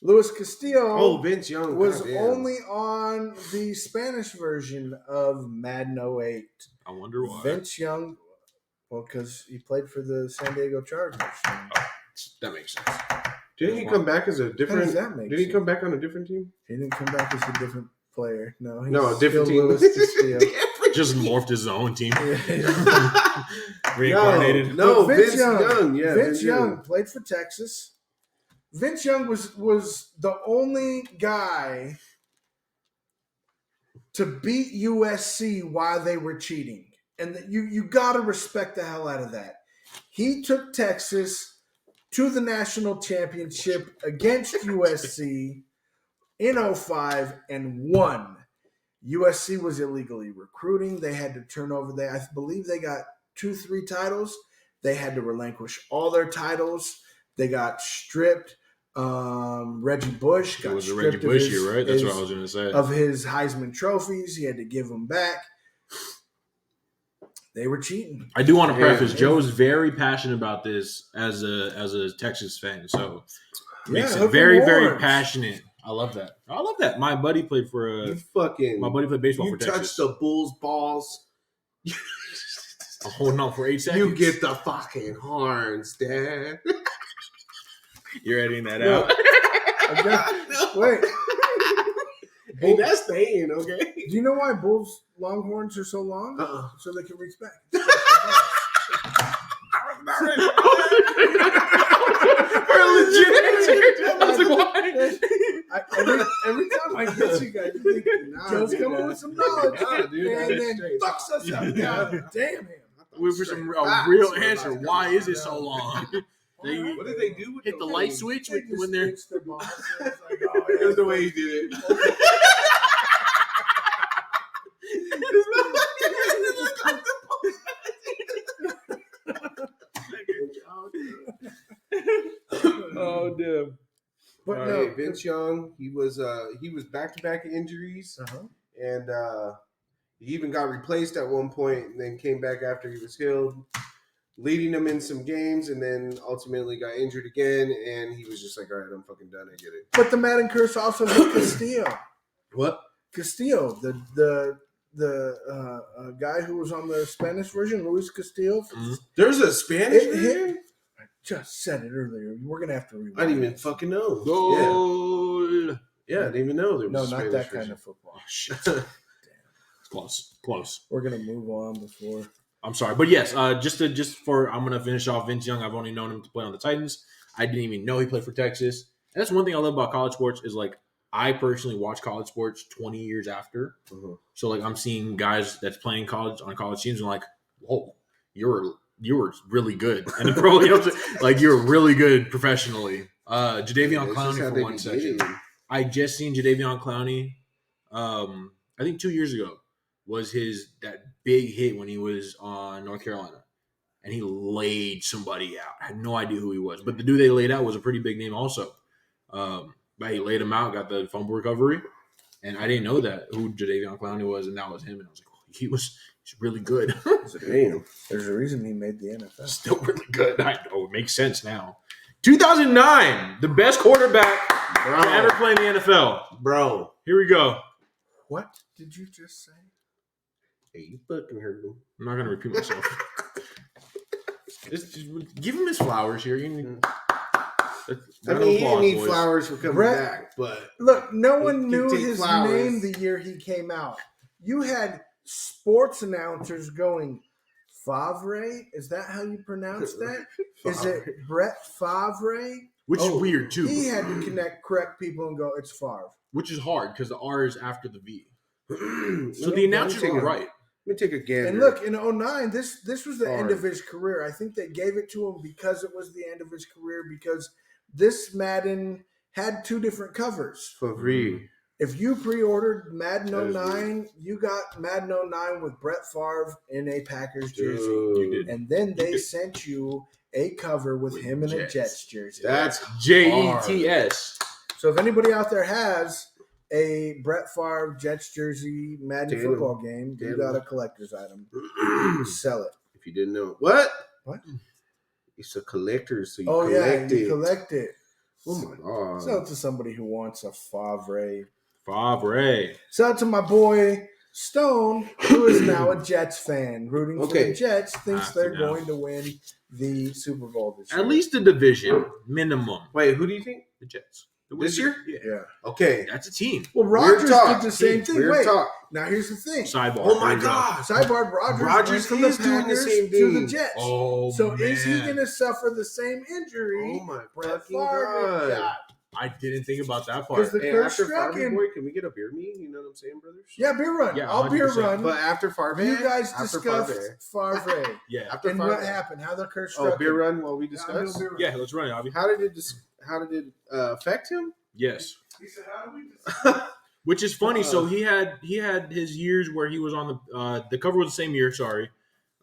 Luis Castillo Oh, Vince Young was goddamn. only on the Spanish version of Madden 08. I wonder why. Vince Young, well, because he played for the San Diego Chargers. That makes sense. Didn't he come back as a How different? does that make Did he sense? come back on a different team? He didn't come back as a different player. No, he's No, a different still team. Luis Castillo. Different Just team. morphed his own team. Yeah. Reincarnated. No, But Vince Young. Yeah, Vince Young played for Texas. Vince Young was the only guy to beat USC while they were cheating. And you got to respect the hell out of that. He took Texas to the national championship against USC in 05 and won. USC was illegally recruiting. They had to turn over. I believe they got 2-3 titles. They had to relinquish all their titles. They got stripped. Reggie Bush It got was a stripped Reggie Bush of year, right? That's what I was going to say. of his Heisman trophies. He had to give them back. They were cheating. I do want to preface, Yeah. Joe's very passionate about this as a Texas fan. So makes hook it very, 'em very orange. passionate. I love that. I love that. My buddy played for You fucking. my buddy played baseball You for Texas. touch the Bulls' balls. Holding on for 8 seconds. You get the fucking horns, Dad. You're editing that No. out. Wait, Hey, that's staying, okay? do you know why Bulls' longhorns are so long? Uh-uh. So they can reach back. talking about right For a legit answer. I was like, why? Every time I get you guys, you think Joe's coming with some knowledge, and then fucks us up. God damn him! Wait for some real answer. Why is it so long? What did they do with Hit the light switch when they're. That's the way he did it. Oh damn! But Hey, Vince Young, he was back-to-back injuries, and he even got replaced at one point, and then came back after he was healed, leading them in some games, and then ultimately got injured again, and he was just like, all right, I'm fucking done. I get it. But the Madden curse also hit Castillo. What? Castillo, the guy who was on the Spanish version, Luis Castillo. There's a Spanish It version? hit. I just said it earlier. We're gonna have to rewind. I didn't even fucking know. Goal. Yeah, I didn't even know there was No, a not Spanish that version. kind of football. Oh, shit. Close. We're gonna move on before. I'm sorry, but yes, I'm gonna finish off Vince Young. I've only known him to play on the Titans. I didn't even know he played for Texas. And that's one thing I love about college sports is like I personally watch college sports 20 years after. So like I'm seeing guys that's playing college on college teams and I'm like, whoa, you were really good, and probably like you're really good professionally. Jadeveon Clowney for 1 second. I just seen Jadeveon Clowney. I think 2 years ago was that big hit when he was on North Carolina, and he laid somebody out. I had no idea who he was, but the dude they laid out was a pretty big name also. But he laid him out, got the fumble recovery, and I didn't know that who Jadeveon Clowney was, and that was him. And I was like, he's really good. Damn. There's a reason he made the NFL. Still really good. I know it makes sense now. 2009, the best quarterback to ever play in the NFL. Bro. Here we go. What did you just say? Hey, you fucking heard him. I'm not gonna repeat myself. just give him his flowers here. I mean, he didn't need flowers for coming back, but look, no one he knew take his flowers. name the year he came out. You had sports announcers going, Favre? Is that how you pronounce that? Is it Brett Favre? Which is weird too. He had to correct people and go, it's Favre. Which is hard because the R is after the V. So Let the announcers me were right. Let me take a gander. And look, in 2009, this was the end Favre. of his career. I think they gave it to him because it was the end of his career because this Madden had two different covers. Favre. If you pre-ordered Madden That is 09, you got Madden 09 with Brett Favre in a Packers jersey. You did. And then they sent you a cover with him in a Jets jersey. That's Jets. So if anybody out there has a Brett Favre Jets jersey Madden football game, you got a collector's item. Sell it. If you didn't know. What? It's a collector, so you collect it. You collect it. Oh my god. Sell it to somebody who wants a Favre. Shout out to my boy Stone, who is now a Jets fan, rooting for the Jets, thinks they're going to win the Super Bowl this year. At least the division, minimum. Wait, who do you think? The Jets. This year? Yeah. Okay. That's a team. Well, Rodgers did the same thing. Weird Wait, talk. now here's the thing. Sidebar. Oh my god. Sidebar, Rodgers went from the is doing the Packers same to the thing. Jets. Oh, so man. is he going to suffer the same injury Oh my Brett fucking Favre god. got? I didn't think about that Because part. the curse after struck Favre him. boy, can we get a beer me? You know what I'm saying, brothers? Yeah, beer run. Yeah, I'll beer 100%. run. But after Favre, You guys after discussed Favre. Yeah. After And Favre, what happened? How the curse struck beer him. run while we Yeah, discuss. Yeah, let's run it, Avi. How did it affect him? Yes. He said, how do we discuss? Which is funny. So he had his years where he was on the cover was the same year. Sorry,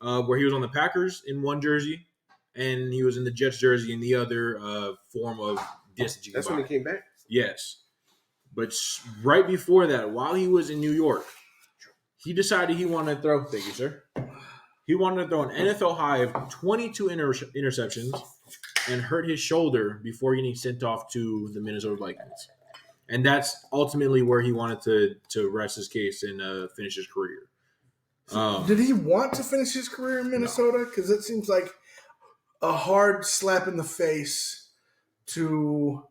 where he was on the Packers in one jersey, and he was in the Jets jersey in the other form of distance. That's when he came back. Yes, but right before that, while he was in New York, he decided he wanted to throw. Thank you, sir. He wanted to throw an NFL high of 22 interceptions and hurt his shoulder before getting sent off to the Minnesota Vikings. And that's ultimately where he wanted to rest his case and finish his career. Did he want to finish his career in Minnesota? Because it seems like a hard slap in the face to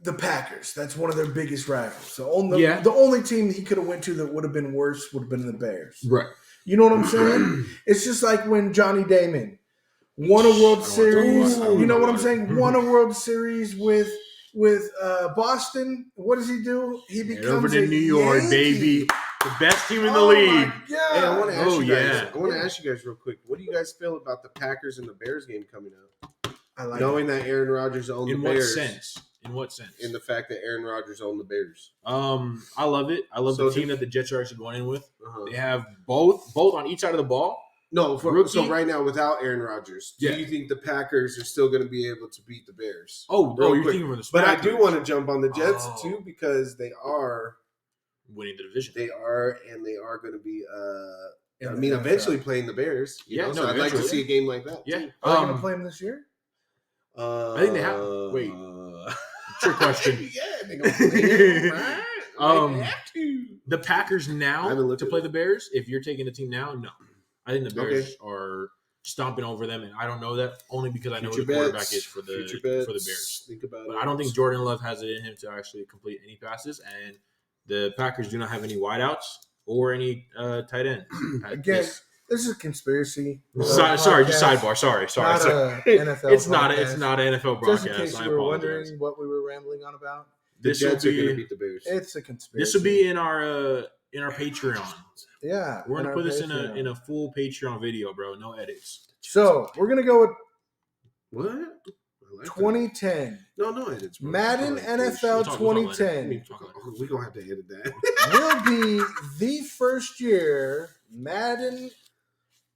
the Packers. That's one of their biggest rivals. The only team he could have went to that would have been worse would have been the Bears. Right. You know what I'm saying? It's just like when Johnny Damon won a World Series. You know what I'm saying? Won a World Series with Boston. What does he do? He becomes over to New York, Yankee. baby. The best team in the Oh league. my God. Hey, I want to ask you guys. yeah. I want to ask you guys real quick. What do you guys feel about the Packers and the Bears game coming up? I like Knowing it. that Aaron Rodgers owned the In what Bears. sense? In what sense? In the fact that Aaron Rodgers owned the Bears. I love it. I love So the team that the Jets are actually going in with. Uh-huh. They have both on each side of the ball. No, Rookie? so right now without Aaron Rodgers, do Yeah. you think the Packers are still going to be able to beat the Bears? Oh, Real you're quick. thinking from the But I Packers do want to jump on the Jets Oh. too because they are winning the division. they are going to be In I the mean NFL. eventually playing the Bears. Yeah, So no, I'd like to eventually. see a game like that. Yeah. too. Are they going to play him this year? I think they have. Wait. Trick question. Yeah, they're going to play him, right? They have to. The Packers I now haven't looked to at play it. the Bears. If you're taking the team now, no. I think the Bears Okay. are stomping over them, and I don't know that only because I know who Future the quarterback bets. is for the Future bets. Bears. Think about But it. I don't think Jordan Love has it in him to actually complete any passes, and the Packers do not have any wideouts or any tight ends. Again, this is a conspiracy. Sorry, just podcast, sidebar. Sorry. Not a NFL It's not podcast. an NFL Just in broadcast. case I you were apologize. wondering what we were rambling on about, The This will Jets are going to be beat the Bears. it's a conspiracy. this will be in our Patreon. Yeah. We're gonna our put this Patreon. in a full Patreon video, bro. No edits. So we're gonna go with What? I like that. 2010 No edits. Bro. Madden I like this. NFL We'll talk later. 2010 We're going to have to edit that. will be the first year Madden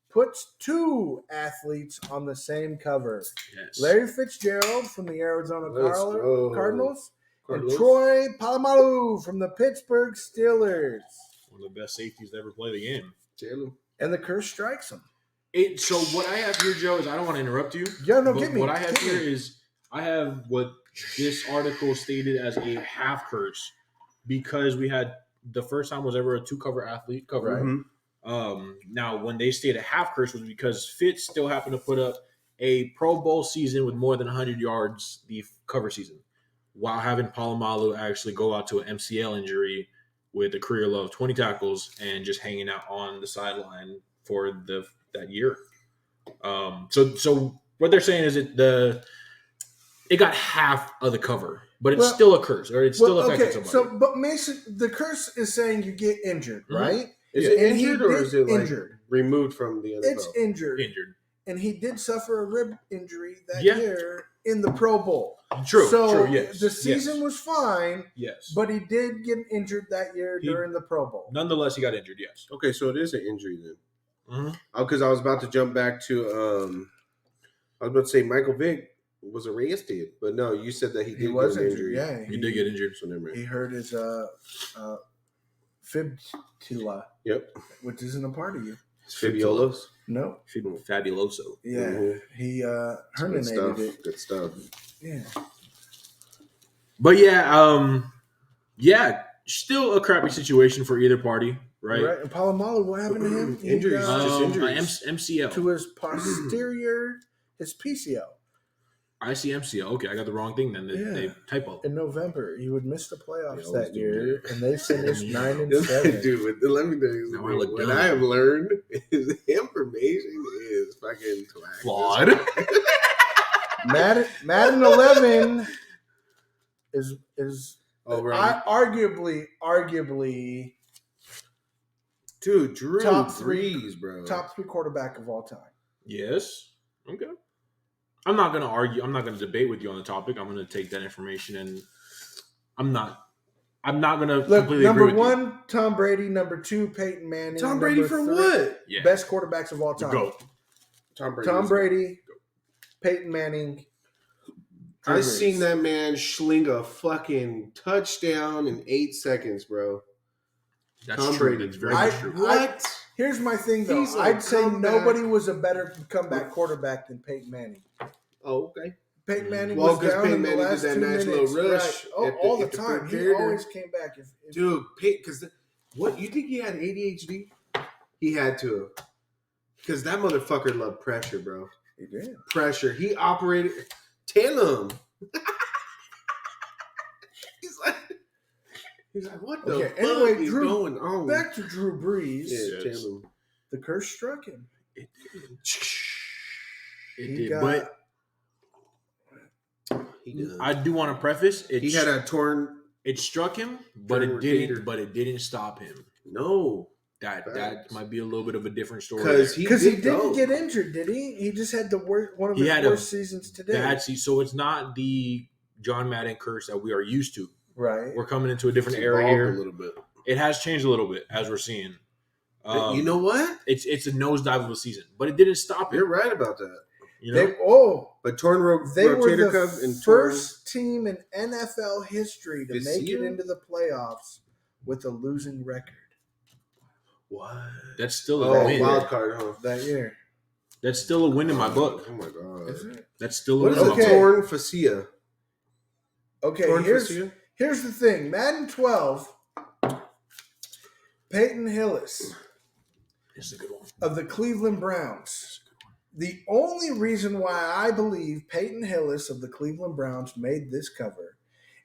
puts two athletes on the same cover. Yes. Larry Fitzgerald from the Arizona Let's go. Cardinals and Cardinals. Troy Polamalu from the Pittsburgh Steelers. One of the best safeties to ever play the game. Jalen. And the curse strikes him. So what I have here, Joe, is I don't want to interrupt you. Yeah, no, but get me. What I have get here me. is I have what this article stated as a half curse because we had the first time was ever a two cover athlete cover. Right. Mm-hmm. Now, when they stated a half curse was because Fitz still happened to put up a Pro Bowl season with more than 100 yards the cover season, while having Polamalu actually go out to an MCL injury with a career low of 20 tackles and just hanging out on the sideline for that year. So what they're saying is it got half of the cover, but it's still a curse, or it's still affecting somebody. So, but Mason, the curse is saying you get injured, Mhm. right? Is it And he injured or did is it like injured? removed from the NFL? It's injured. And he did suffer a rib injury that Yeah. year in the Pro Bowl. True. So Yes. the season was fine, Yes. but he did get injured that year during the Pro Bowl. Nonetheless, he got injured. Yes. Okay, so it is an injury then. Mhm. Because I was about to jump back to, I was about to say Michael Vick was arrested, but no, you said that he did He was get an injured. injury. Yeah, He did get injured. So never mind. He hurt his fibula, Yep. which isn't a part of you. Fibiolos. No. Fabuloso. Yeah, Mhm. he Good herniated stuff. it. Good stuff. Yeah. But yeah, still a crappy situation for either party, right? And Polamalu, what happened to him? He Injuries. got Just injuries. injuries. MCL. to his posterior, his PCL. I see MCL. Okay, I got the wrong thing then. They typo. In November, he would miss the They playoffs always that do year, and they finished 9-7. Dude, let me tell you Now I something. look What dumb. I have learned is information is fucking Flawed. Madden 11 is Oh, arguably dude, Drew top Brees, bro. top three quarterback of all time. Yes. Okay. I'm not gonna argue. I'm not gonna debate with you on the topic. I'm gonna take that information and I'm not gonna Look, completely number agree with you. 1, Tom Brady. Number 2, Peyton Manning. Tom Brady Number for 3, what? Yeah. Best quarterbacks of all time. Go. Tom Brady. Tom Brady, Peyton Manning. Drew I Brees. seen that man sling a fucking touchdown in 8 seconds, bro. That's Tom true. Brady. That's very I- much true. What? Here's my thing, though. He's a I'd say comeback. nobody was a better comeback quarterback than Peyton Manning. Oh, okay. Peyton Manning Well, was 'cause down Peyton in the Manning did last that 2 nice minutes. little rush Right. Oh, at the- all the at the time. third He period. always came back. If Dude, because what you think he had ADHD? He had to, because that motherfucker loved pressure, bro. he did. Pressure. He operated. Tell him. He's like, what the Okay, fuck anyway, is Drew, going on? Back to Drew Brees. Yeah, Yes. tell him. the curse struck him. It He did, got- but I do want to preface it. He had a torn. It struck him, but Torn it rotator. didn't. But it didn't stop him. No, That Facts. might be a little bit of a different story. because Because he didn't go. get injured, did he? He just had the worst, one of He his had a worst seasons today. so it's not the John Madden curse that we are used to. Right. We're coming into a different It's era evolved here. a little bit. It has changed a little bit as we're seeing. You know what? It's a nosedive of a season, but it didn't stop it. You're right about that. You know, But torn They were rotator the cuff and torn. first team in NFL history to This make it year? into the playoffs with a losing record What? that's still a Oh, win. wild card, huh? that year. That's still a win in my book. Oh my god. Is it? That's still a What win. is in a my Okay. book. torn fascia? Okay, Torn here's fascia? the thing. Madden 12, Peyton Hillis It's a good one. of the Cleveland Browns. The only reason why I believe Peyton Hillis of the Cleveland Browns made this cover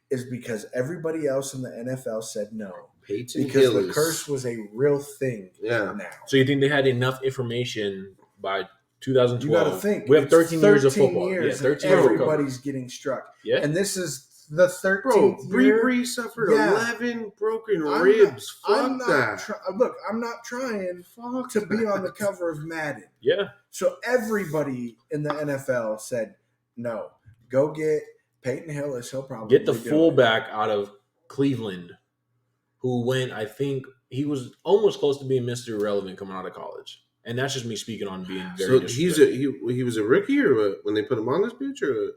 is because everybody else in the NFL said no. Peyton Because Hillis. the curse was a real thing Yeah. now. So you think they had enough information by 2012? You got to think. We have it's 13 years of 13 football. years Yeah, and 13 years of coverage. everybody's getting struck. Yeah. And this is the 13th Bro, Bree year. Bree suffered Yeah. 11 broken I'm ribs. I'm Fuck not that. look, I'm not trying Fuck to be on the that. cover of Madden. Yeah. So everybody in the NFL said, no, go get Peyton Hillis. He'll probably Get the do it." fullback out of Cleveland, who went, I think he was almost close to being Mr. Irrelevant coming out of college. And that's just me speaking on being very So he was a rookie or what, when they put him on this bitch or what?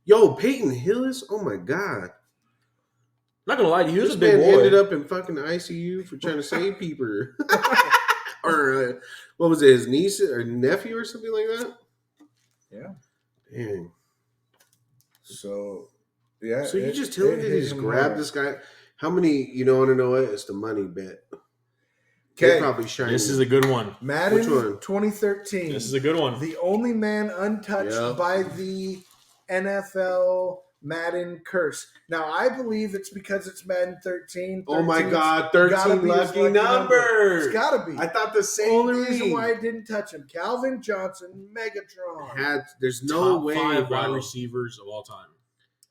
Yo, Peyton Hillis? Oh my god. Not gonna lie to you, he was This a big man boy. ended up in fucking ICU for trying to save people. Or what was it, his niece or nephew or something like that? Yeah. Dang. So, yeah. So you just telling me hit they just him grabbed hard. this guy? How many, you know, want to know what? It's the money bet. They're Okay. probably shining. This is a good one. Madden Which one? 2013. This is a good one. The only man untouched Yep. by the NFL Madden curse. Now, I believe it's because it's Madden 13. Oh my 13's God, gotta 13 be his lucky number. It's got to be. I thought the same Only reason thing. why I didn't touch him. Calvin Johnson, Megatron. There's no Top way, 5 bro. wide receivers of all time.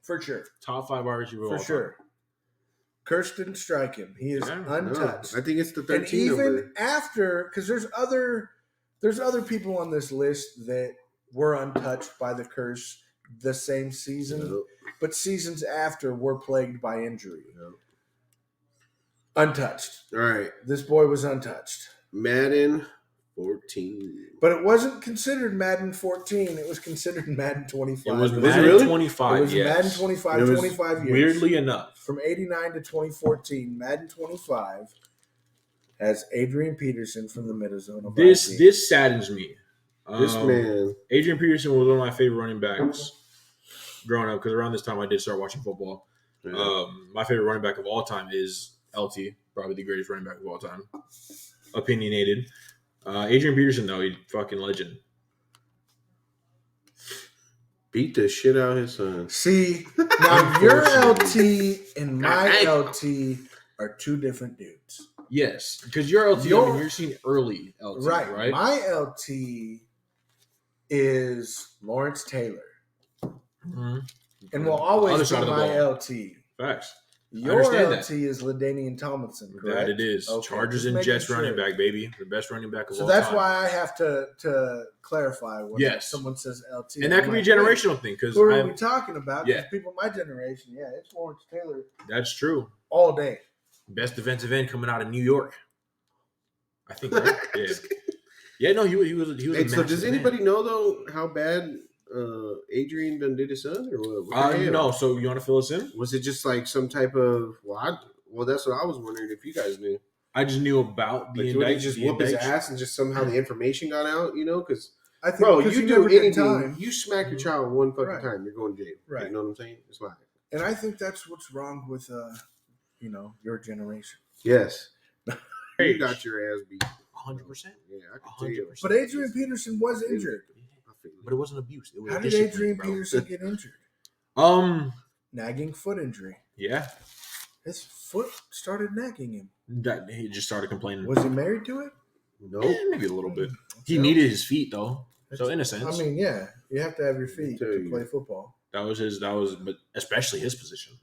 For sure. Top 5 wide receivers of For all sure. Curse didn't strike him. He is Yeah, No, untouched. I think it's the And 13 even number. after, because there's other people on this list that were untouched by the curse the same season, Yep. but seasons after were plagued by injury. Yep. Untouched. All right. This boy was untouched. Madden 14. But it wasn't considered Madden 14. It was considered Madden 25. It was Was it Madden really? 25. It was yes. Madden 25, It was 25 years. Weirdly enough. From 89 to 2014, Madden 25 has Adrian Peterson from the Minnesota Vikings. This saddens me. This man. Adrian Peterson was one of my favorite running backs growing up because around this time I did start watching football. My favorite running back of all time is LT, probably the greatest running back of all time. Opinionated. Adrian Peterson, though, he's fucking legend. Beat the shit out of his son. See, now your Unfortunately. LT and my Hey. LT are two different dudes. Yes, because you're LT, you're seeing early LT, Right. right? My LT is Lawrence Taylor Mhm. and will Other always be side of the my ball. LT. Facts. Your understand LT is LaDainian Tomlinson, correct? That it is. Okay, Chargers just and making Jets sure. running back, baby. The best running back of So all that's time. why I have to clarify when Yes. someone says LT. And that could be a generational thing because Who are we talking about? 'Cause Yeah. people my generation, yeah, it's Lawrence Taylor that's true. all day. Best defensive end coming out of New York. I think, right? Yeah. Yeah, no, he was a Hey, so massive does man. anybody know, though, how bad Adrian done did his son? Or what? What the hell? No, so you want to fill us in? Was it just like some type of. Well, that's what I was wondering if you guys knew. I just knew about the Like, would he indict. just the whoop his indict- ass and just somehow the information got out, you know? Because, I think bro, because you he do never did anything, time. you smack your child one fucking Right. time, you're going to jail. Right. You know what I'm saying? It's like, And I think that's what's wrong with your generation. yes. You Age. got your ass beat. 100%. Yeah, I can tell you. 100%. But Adrian Peterson was injured. I feel you. But it wasn't abuse. It was How did discipline, Adrian bro. Peterson get injured? Nagging foot injury. Yeah. His foot started nagging him. That he just started complaining. Was he married to it? Nope. Maybe a little bit. He needed his feet though, so in a sense, I mean, yeah, you have to have your feet to play football. but especially his position.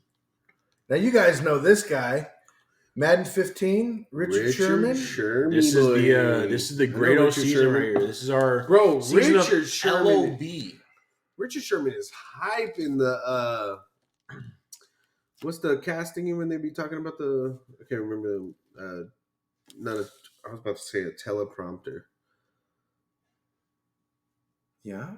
Now you guys know this guy, Madden 15, Richard Sherman. This is the great old season right here. This is our season Richard of Sherman. LOB. Richard Sherman is hype in the what's the casting when they be talking about the I can't remember I was about to say a teleprompter. Yeah.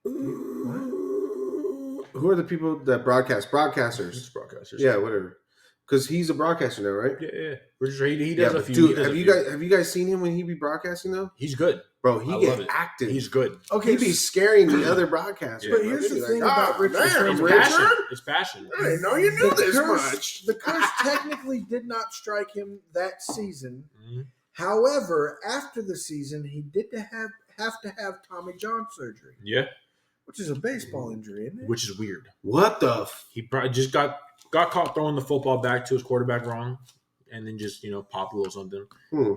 Who are the people that broadcast? Broadcasters. It's broadcasters. Yeah, whatever. Because he's a broadcaster now, right? Yeah. He does a few. Dude, have you guys seen him when he be broadcasting though? He's good, bro. He get active. He's good. Okay, he be scaring the other broadcasters. But here's the thing about Richard Sherman. It's passion. I didn't know you knew this much. The curse technically did not strike him that season. Mm-hmm. However, after the season, he did have to have Tommy John surgery. Yeah, which is a baseball injury, isn't it? Which is weird. What the? He probably just got caught throwing the football back to his quarterback wrong, and then just popped a little something.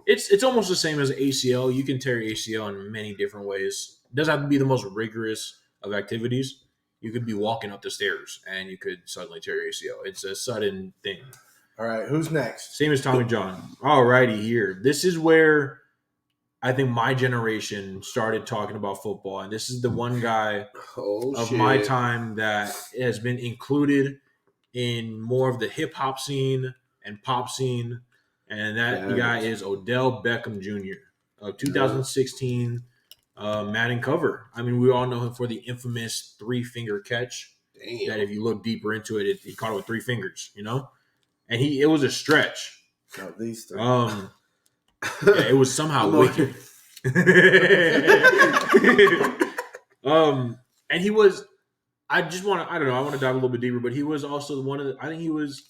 It's almost the same as ACL. You can tear your ACL in many different ways. It doesn't have to be the most rigorous of activities. You could be walking up the stairs and you could suddenly tear your ACL. It's a sudden thing. All right, who's next? Same as Tommy John. All righty, here. This is where I think my generation started talking about football, and this is the one guy my time that has been included in more of the hip-hop scene and pop scene, and that guy is Odell Beckham Jr. of 2016 Madden cover. I mean, we all know him for the infamous three-finger catch. Damn. That if you look deeper into it, he caught it with three fingers, And it was a stretch. No, these three. Yeah, it was somehow wicked. And he was. I want to dive a little bit deeper, but he was also one of the. I think he was.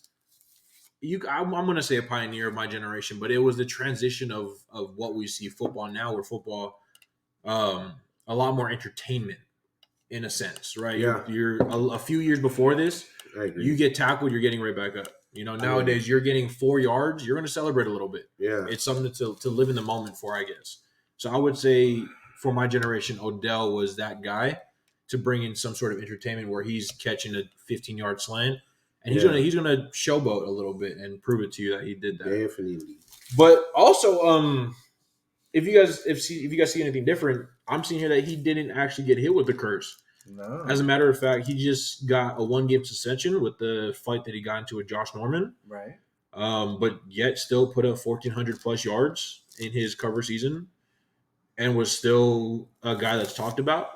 I'm going to say a pioneer of my generation, but it was the transition of what we see football now, where football, a lot more entertainment, in a sense, right? Yeah. You're a few years before this. I agree. You get tackled, you're getting right back up. Nowadays you're getting 4 yards, you're going to celebrate a little bit. Yeah. It's something to live in the moment for, I guess. So I would say for my generation, Odell was that guy to bring in some sort of entertainment where he's catching a 15-yard slant and he's gonna showboat a little bit and prove it to you that he did that. Definitely. But also, if you guys see anything different, I'm seeing here that he didn't actually get hit with the curse. No. As a matter of fact, he just got a 1-game suspension with the fight that he got into with Josh Norman. Right. But yet still put up 1,400 plus yards in his cover season, and was still a guy that's talked about.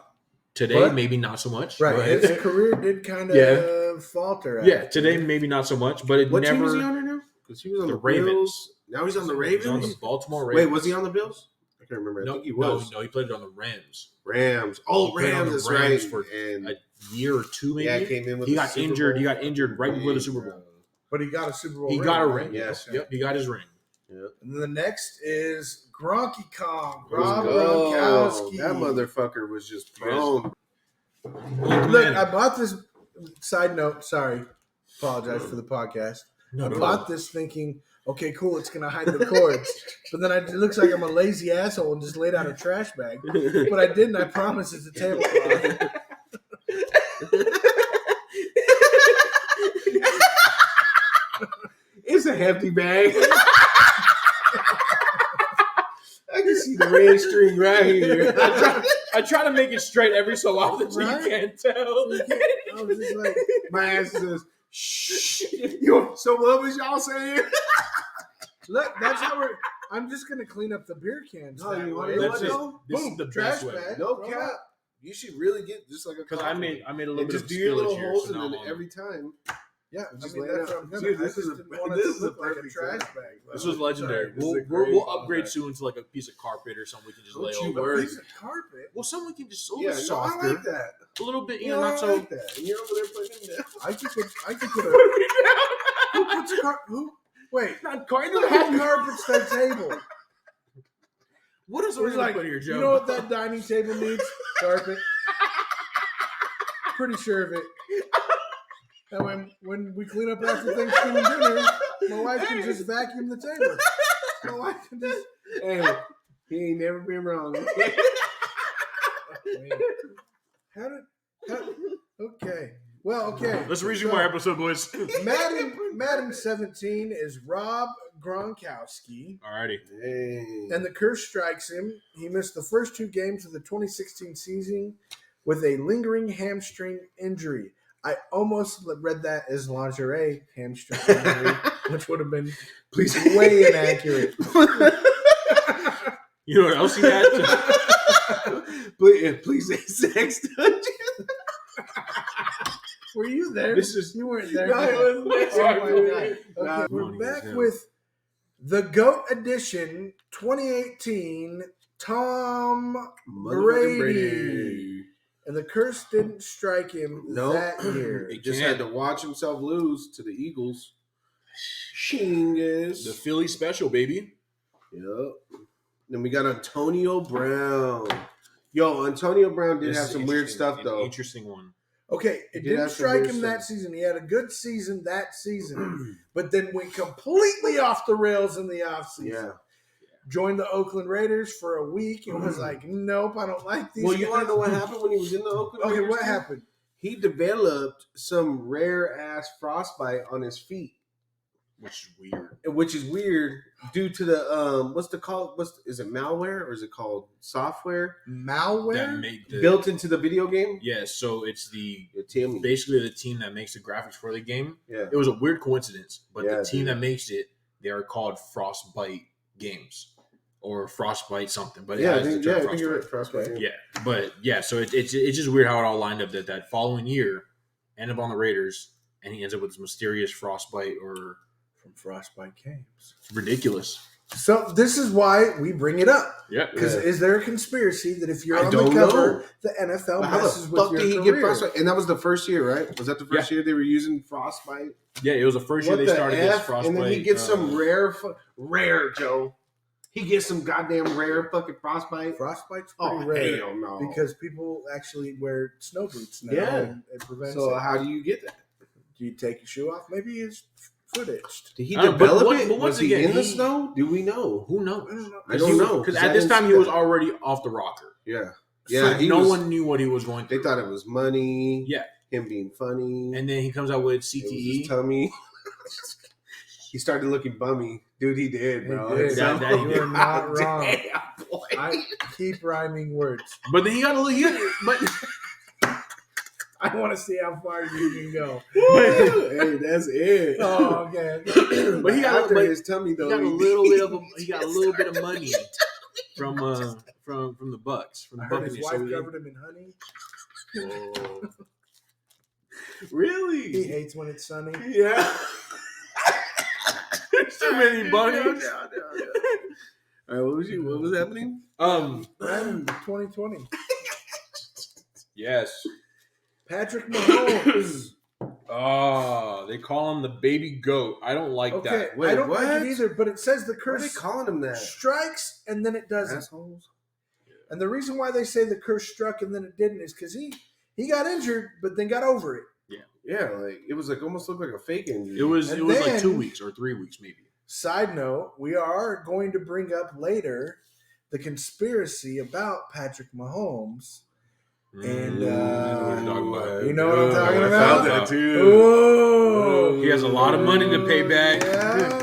Today, maybe not so much. Right. His career did kind of falter. Today maybe not so much, but what team is he on right now? Because he was on the Ravens. Bills. Now he's on the Ravens. He's on the Baltimore Ravens. Wait, was he on the Bills? I can't remember. I think he was. No, he played it on the Rams. Rams. Oh, Rams. That's right. For a year or two, maybe. Yeah, came in with. He got injured. He got injured right before the Super Bowl. But he got a Super Bowl. He got a ring. Yes. Yep. He got his ring. Yep. And then the next is Gronky Kong. Rob Gronkowski. That motherfucker was just thrown. Look, I bought this. Side note. Sorry. Apologize for the podcast. I bought this thinking, okay, cool, it's going to hide the cords. But then it looks like I'm a lazy asshole and just laid out a trash bag. But I didn't. I promise it's a tablecloth. It's a hefty bag. I can see the red string right here. I try to make it straight every so often so you can't tell. I was just like, my ass says, shh. So what was y'all saying? Look, that's how we're. I'm just gonna clean up the beer cans. No, you want That's it. to This Boom, is the trash best way. bag. No cap. You should really get just like a Because I made a little and bit just of do your little spillage here, holes so in now it I'm- every time. Yeah, Just I mean, lay it that's out. what I'm gonna. Dude, I this just is a- didn't want it this to is a look like a perfect trash size. bag. This was legendary. This is a We'll great upgrade bag. soon to like a piece of carpet or something we can just Don't lay you over. worry. A piece of carpet. Well, something we can just a Yeah, little no, softer, I like that. a little bit, You know, not I so. like that. And you're over there putting it down. I could put a. Who puts a carpet? Who? Wait. Not quite. Who had carpets that table? What is It's like, put here, Joe? you know what that dining table needs? Carpet. Pretty sure of it. And when we clean up after Thanksgiving dinner, my wife can just vacuum the table. My wife can just. Hey, He ain't never been wrong. Okay. Well, okay. Let's resume our episode, boys. Madden 17 is Rob Gronkowski. Alrighty. Hey. And the curse strikes him. He missed the first 2 games of the 2016 season with a lingering hamstring injury. I almost read that as lingerie hamstring injury, which would have been way inaccurate. You know what else he had? Please say sex dungeon. Were you there? You weren't there. No, I wasn't there. Oh my God. Okay, Nah, we're back with the GOAT edition 2018 Tom Brady. And the curse didn't strike him that year. He just had to watch himself lose to the Eagles. Shingus. The Philly special, baby. Yep. Then we got Antonio Brown. Yo, Antonio Brown did have some weird stuff, though. Interesting one. Okay, it didn't strike him that season. He had a good season that season, but then went completely off the rails in the offseason. Yeah. Joined the Oakland Raiders for a week and was like, nope, I don't like these Well, guys. you want to know what happened when he was in the Oakland Raiders? Okay, what happened? He developed some rare-ass frostbite on his feet. Which is weird due to the is it malware or is it called software? Malware built into the video game? Yeah, so it's team. Basically the team that makes the graphics for the game. Yeah. It was a weird coincidence, but the team that makes it, they are called Frostbite Games or Frostbite something. But I think you're right. Frostbite. Yeah, but yeah, so it's just weird how it all lined up that following year, end up on the Raiders, and he ends up with this mysterious frostbite or from Frostbite Games. Ridiculous. So this is why we bring it up. Yeah. Because is there a conspiracy that if you're on the cover, the NFL messes with your career? Frostbite? And that was the first year, right? Was that the first year they were using Frostbite? Yeah, it was the first year they started this Frostbite. And then he gets some rare, Joe. He gets some goddamn rare fucking Frostbite. Frostbite's pretty rare. Hell no. Because people actually wear snow boots now. Yeah. And it prevents so how do you get that? Do you take your shoe off? Maybe his foot itched. Did he develop it? But was he in the snow? Do we know? Who knows? I don't know. Because at this time he was already off the rocker. Yeah. Yeah. So no one knew what he was going through. They thought it was money. Yeah. Him being funny. And then he comes out with CTE. It was his tummy. He started looking bummy. Dude, he did, bro. He did. You are not wrong. Damn, boy. I keep rhyming words. But then he got a little... But I want to see how far you can go. Hey, that's it. Oh, okay. But he got his tummy though. He got a little bit of money from the Bucks. From the I heard Buccaneers. his wife covered him in honey. Oh. Really? He hates when it's sunny. Yeah. There's too many bunnies. All right, what was happening? 2020. Yes. Patrick Mahomes. Oh, they call him the baby goat. I don't like that. Wait, I don't what? like it either, but it says the curse Why are they calling him that? strikes and then it doesn't. Assholes. And the reason why they say the curse struck and then it didn't is because he got injured, but then got over it. Yeah, like it was like almost looked like a fake injury. It was like 2 weeks or 3 weeks maybe. Side note, we are going to bring up later the conspiracy about Patrick Mahomes. And you know what I'm talking about. You know what I'm talking I about? found that too. Ooh. He has a lot of money to pay back. Yeah.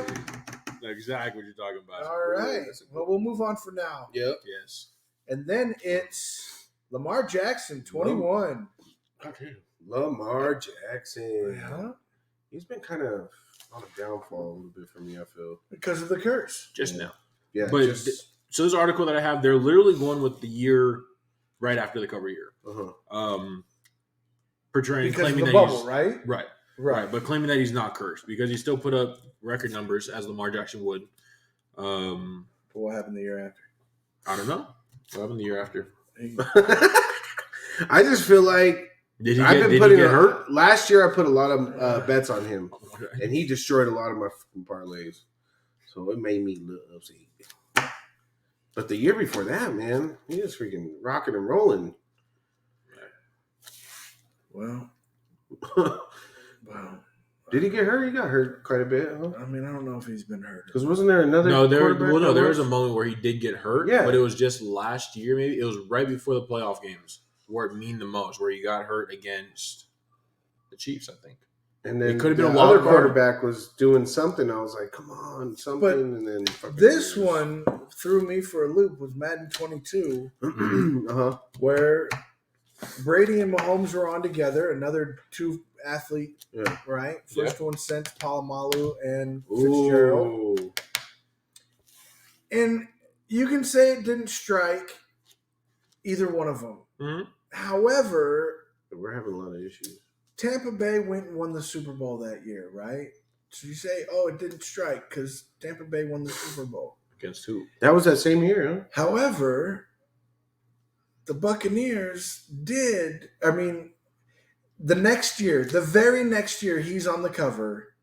Exactly what you're talking about. All right. Well, we'll move on for now. Yep. Yes. And then it's Lamar Jackson, 21. Lamar Jackson. Yeah. He's been kind of on a downfall a little bit for me, I feel. Because of the curse. Just now. Yeah. But so this article that I have, they're literally going with the year right after the cover year. Portraying, because claiming of the that bubble, right? Right. But claiming that he's not cursed because he still put up record numbers as Lamar Jackson would. What happened the year after? I don't know. What happened the year after? I just feel like Did he get hurt? Last year, I put a lot of bets on him, and he destroyed a lot of my fucking parlays. So it made me look upset. But the year before that, man, he was freaking rocking and rolling. Well, Did he get hurt? He got hurt quite a bit. Huh? I mean, I don't know if he's been hurt. Because wasn't there another? There quarterback was a moment where he did get hurt, Yeah. but it was just last year. Maybe it was right before the playoff games where it mean the most, where he got hurt against the Chiefs, I think. And then It could have been the a other wild card. quarterback was doing something. I was like, come on, something. But and then fucking This years. one threw me for a loop was Madden 22, uh-huh. where Brady and Mahomes were on together. Another two athlete, Yeah. right? First one since Palomalu and Fitzgerald. Ooh. And you can say it didn't strike either one of them. Mhm. However, We're having a lot of issues. Tampa Bay went and won the Super Bowl that year, right? So you say, oh, it didn't strike because Tampa Bay won the Super Bowl. Against who? That was that same year, huh? However, the Buccaneers did. I mean, the next year, the very next year, he's on the cover.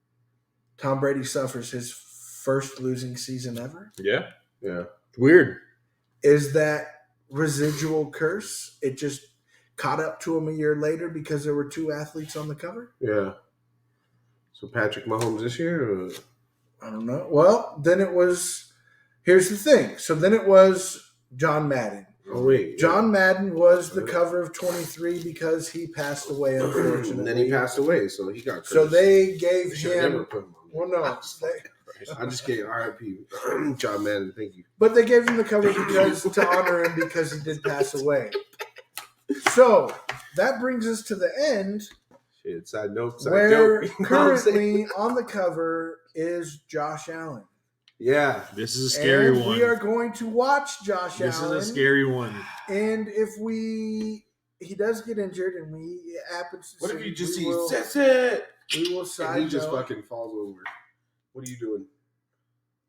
Tom Brady suffers his first losing season ever. Yeah. Yeah. Weird. Is that residual curse? It just caught up to him a year later because there were two athletes on the cover? Yeah. So Patrick Mahomes this year? Or? I don't know. Well, then it was. Here's the thing. So then it was John Madden. Oh, wait. John Madden was the cover of 23 because he passed away, unfortunately. And then he passed away, so he got cursed. So they gave They should have never him. put him on. Well, no. I'm just kidding. R.I.P. John Madden, thank you. But they gave him the cover because to honor him because he did pass away. So that brings us to the end, Shit, side note, side where joke. You know what I'm saying? currently on the cover is Josh Allen. Yeah. This is a scary and one. we are going to watch Josh This Allen. is a scary one. And if he does get injured and it happens to What if you just we see, will, that's it? we will side And he just note. fucking falls over. What are you doing?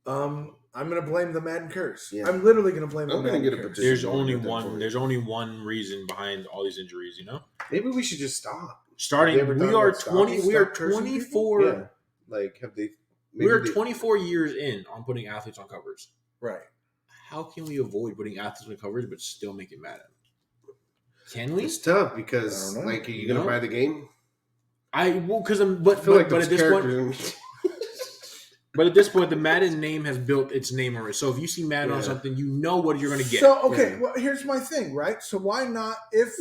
I'm gonna blame the Madden curse. Yeah. I'm literally gonna blame I'm the gonna Madden get a curse. petition. There's Just only get that one. for you. There's only one reason behind all these injuries. You know, Maybe we should just stop. starting Have they ever we thought are about stopping? 20. We are Stop cursing 24. Yeah. Like, have they? We are they- 24 years in on putting athletes on covers. Right. How can we avoid putting athletes on covers but still make it Madden? Can we? It's tough I because, don't know. like, are you You gonna know? buy the game? Because I feel like but those at this point, characters. but at this point, the Madden name has built its name already. So if you see Madden on Yeah. something, you know what you're going to get. So okay, Yeah. well here's my thing, right? So why not if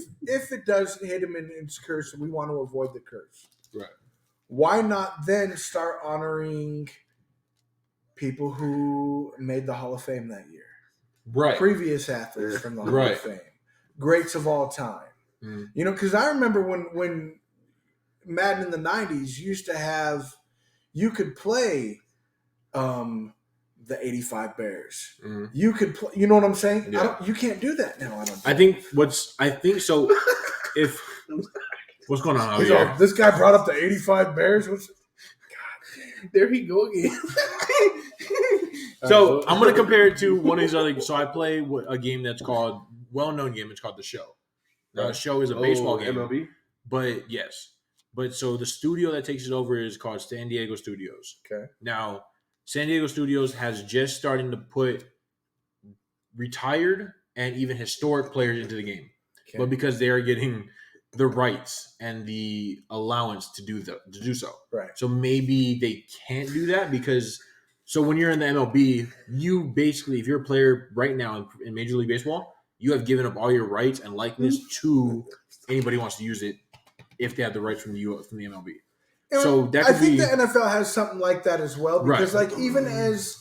it does hit him in its curse and we want to avoid the curse. Right. Why not then start honoring people who made the Hall of Fame that year? Right. Previous athletes from the Hall Right. of Fame. Greats of all time. Mm. You know, because I remember when Madden in the 90s used to have you could play the 85 Bears. Mhm. You could play, you know what I'm saying? Yeah. You can't do that now, I don't I think so. If what's going on out He's all, here? this guy brought up the 85 Bears. There he go again. So I'm going to compare it to one of these other. So I play a game that's called well-known game. It's called The Show. Now, The Show is a baseball game. MLB. But yes. But so the studio that takes it over is called San Diego Studios. Okay. Now, San Diego Studios has just starting to put retired and even historic players into the game. Okay. But because they are getting the rights and the allowance to do so. Right. So maybe they can't do that because so when you're in the MLB, you basically, if you're a player right now in Major League Baseball, you have given up all your rights and likeness to anybody who wants to use it if they have the rights from the MLB. And So that I could think be- the NFL has something like that as well because, Right. like, even as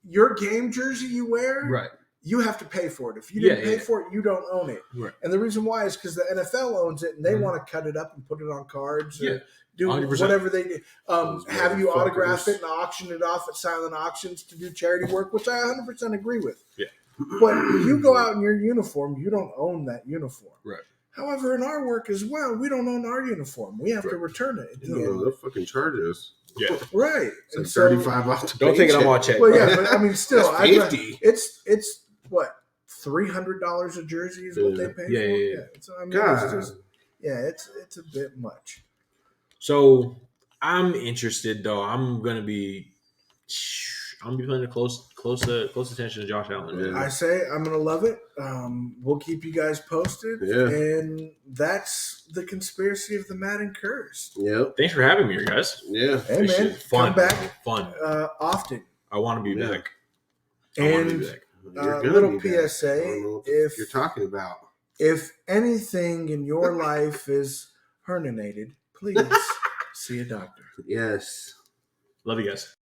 your game jersey you wear, Right. you have to pay for it. If you didn't Yeah, pay yeah. for it, you don't own it. Right. And the reason why is because the NFL owns it and they Mhm. want to cut it up and put it on cards Yeah. or do 100%. whatever they do. Those Have you autograph motherfuckers. it and auction it off at silent auctions to do charity work, which I 100% agree with. Yeah. But you go out in your uniform, you don't own that uniform. Right. However, in our work as well, we don't own our uniform. We have to Right. return it at the No, end. they'll fucking charge us. Yeah. Right. It's And like so, 35 off the Don't take it on paycheck. my check. well, bro. yeah, but I mean, still, That's I'd ra- 50. it's what $300 a jersey is what Yeah. they pay Yeah, for. yeah, yeah. So, I mean, God. it's just it's a bit much. So I'm interested though. I'm gonna be paying close attention to Josh Allen. Man. Yeah. I say I'm gonna love it. We'll keep you guys posted. Yeah. And that's the conspiracy of the Madden curse. Yep. Thanks for having me here, guys. Yeah. Hey This man, shit fun. come back Fun. often. I want to be Yeah. back. I want to And be back. You're gonna little be back. I don't PSA: know what if you're talking about. if anything in your life is herniated, please see a doctor. Yes. Love you guys.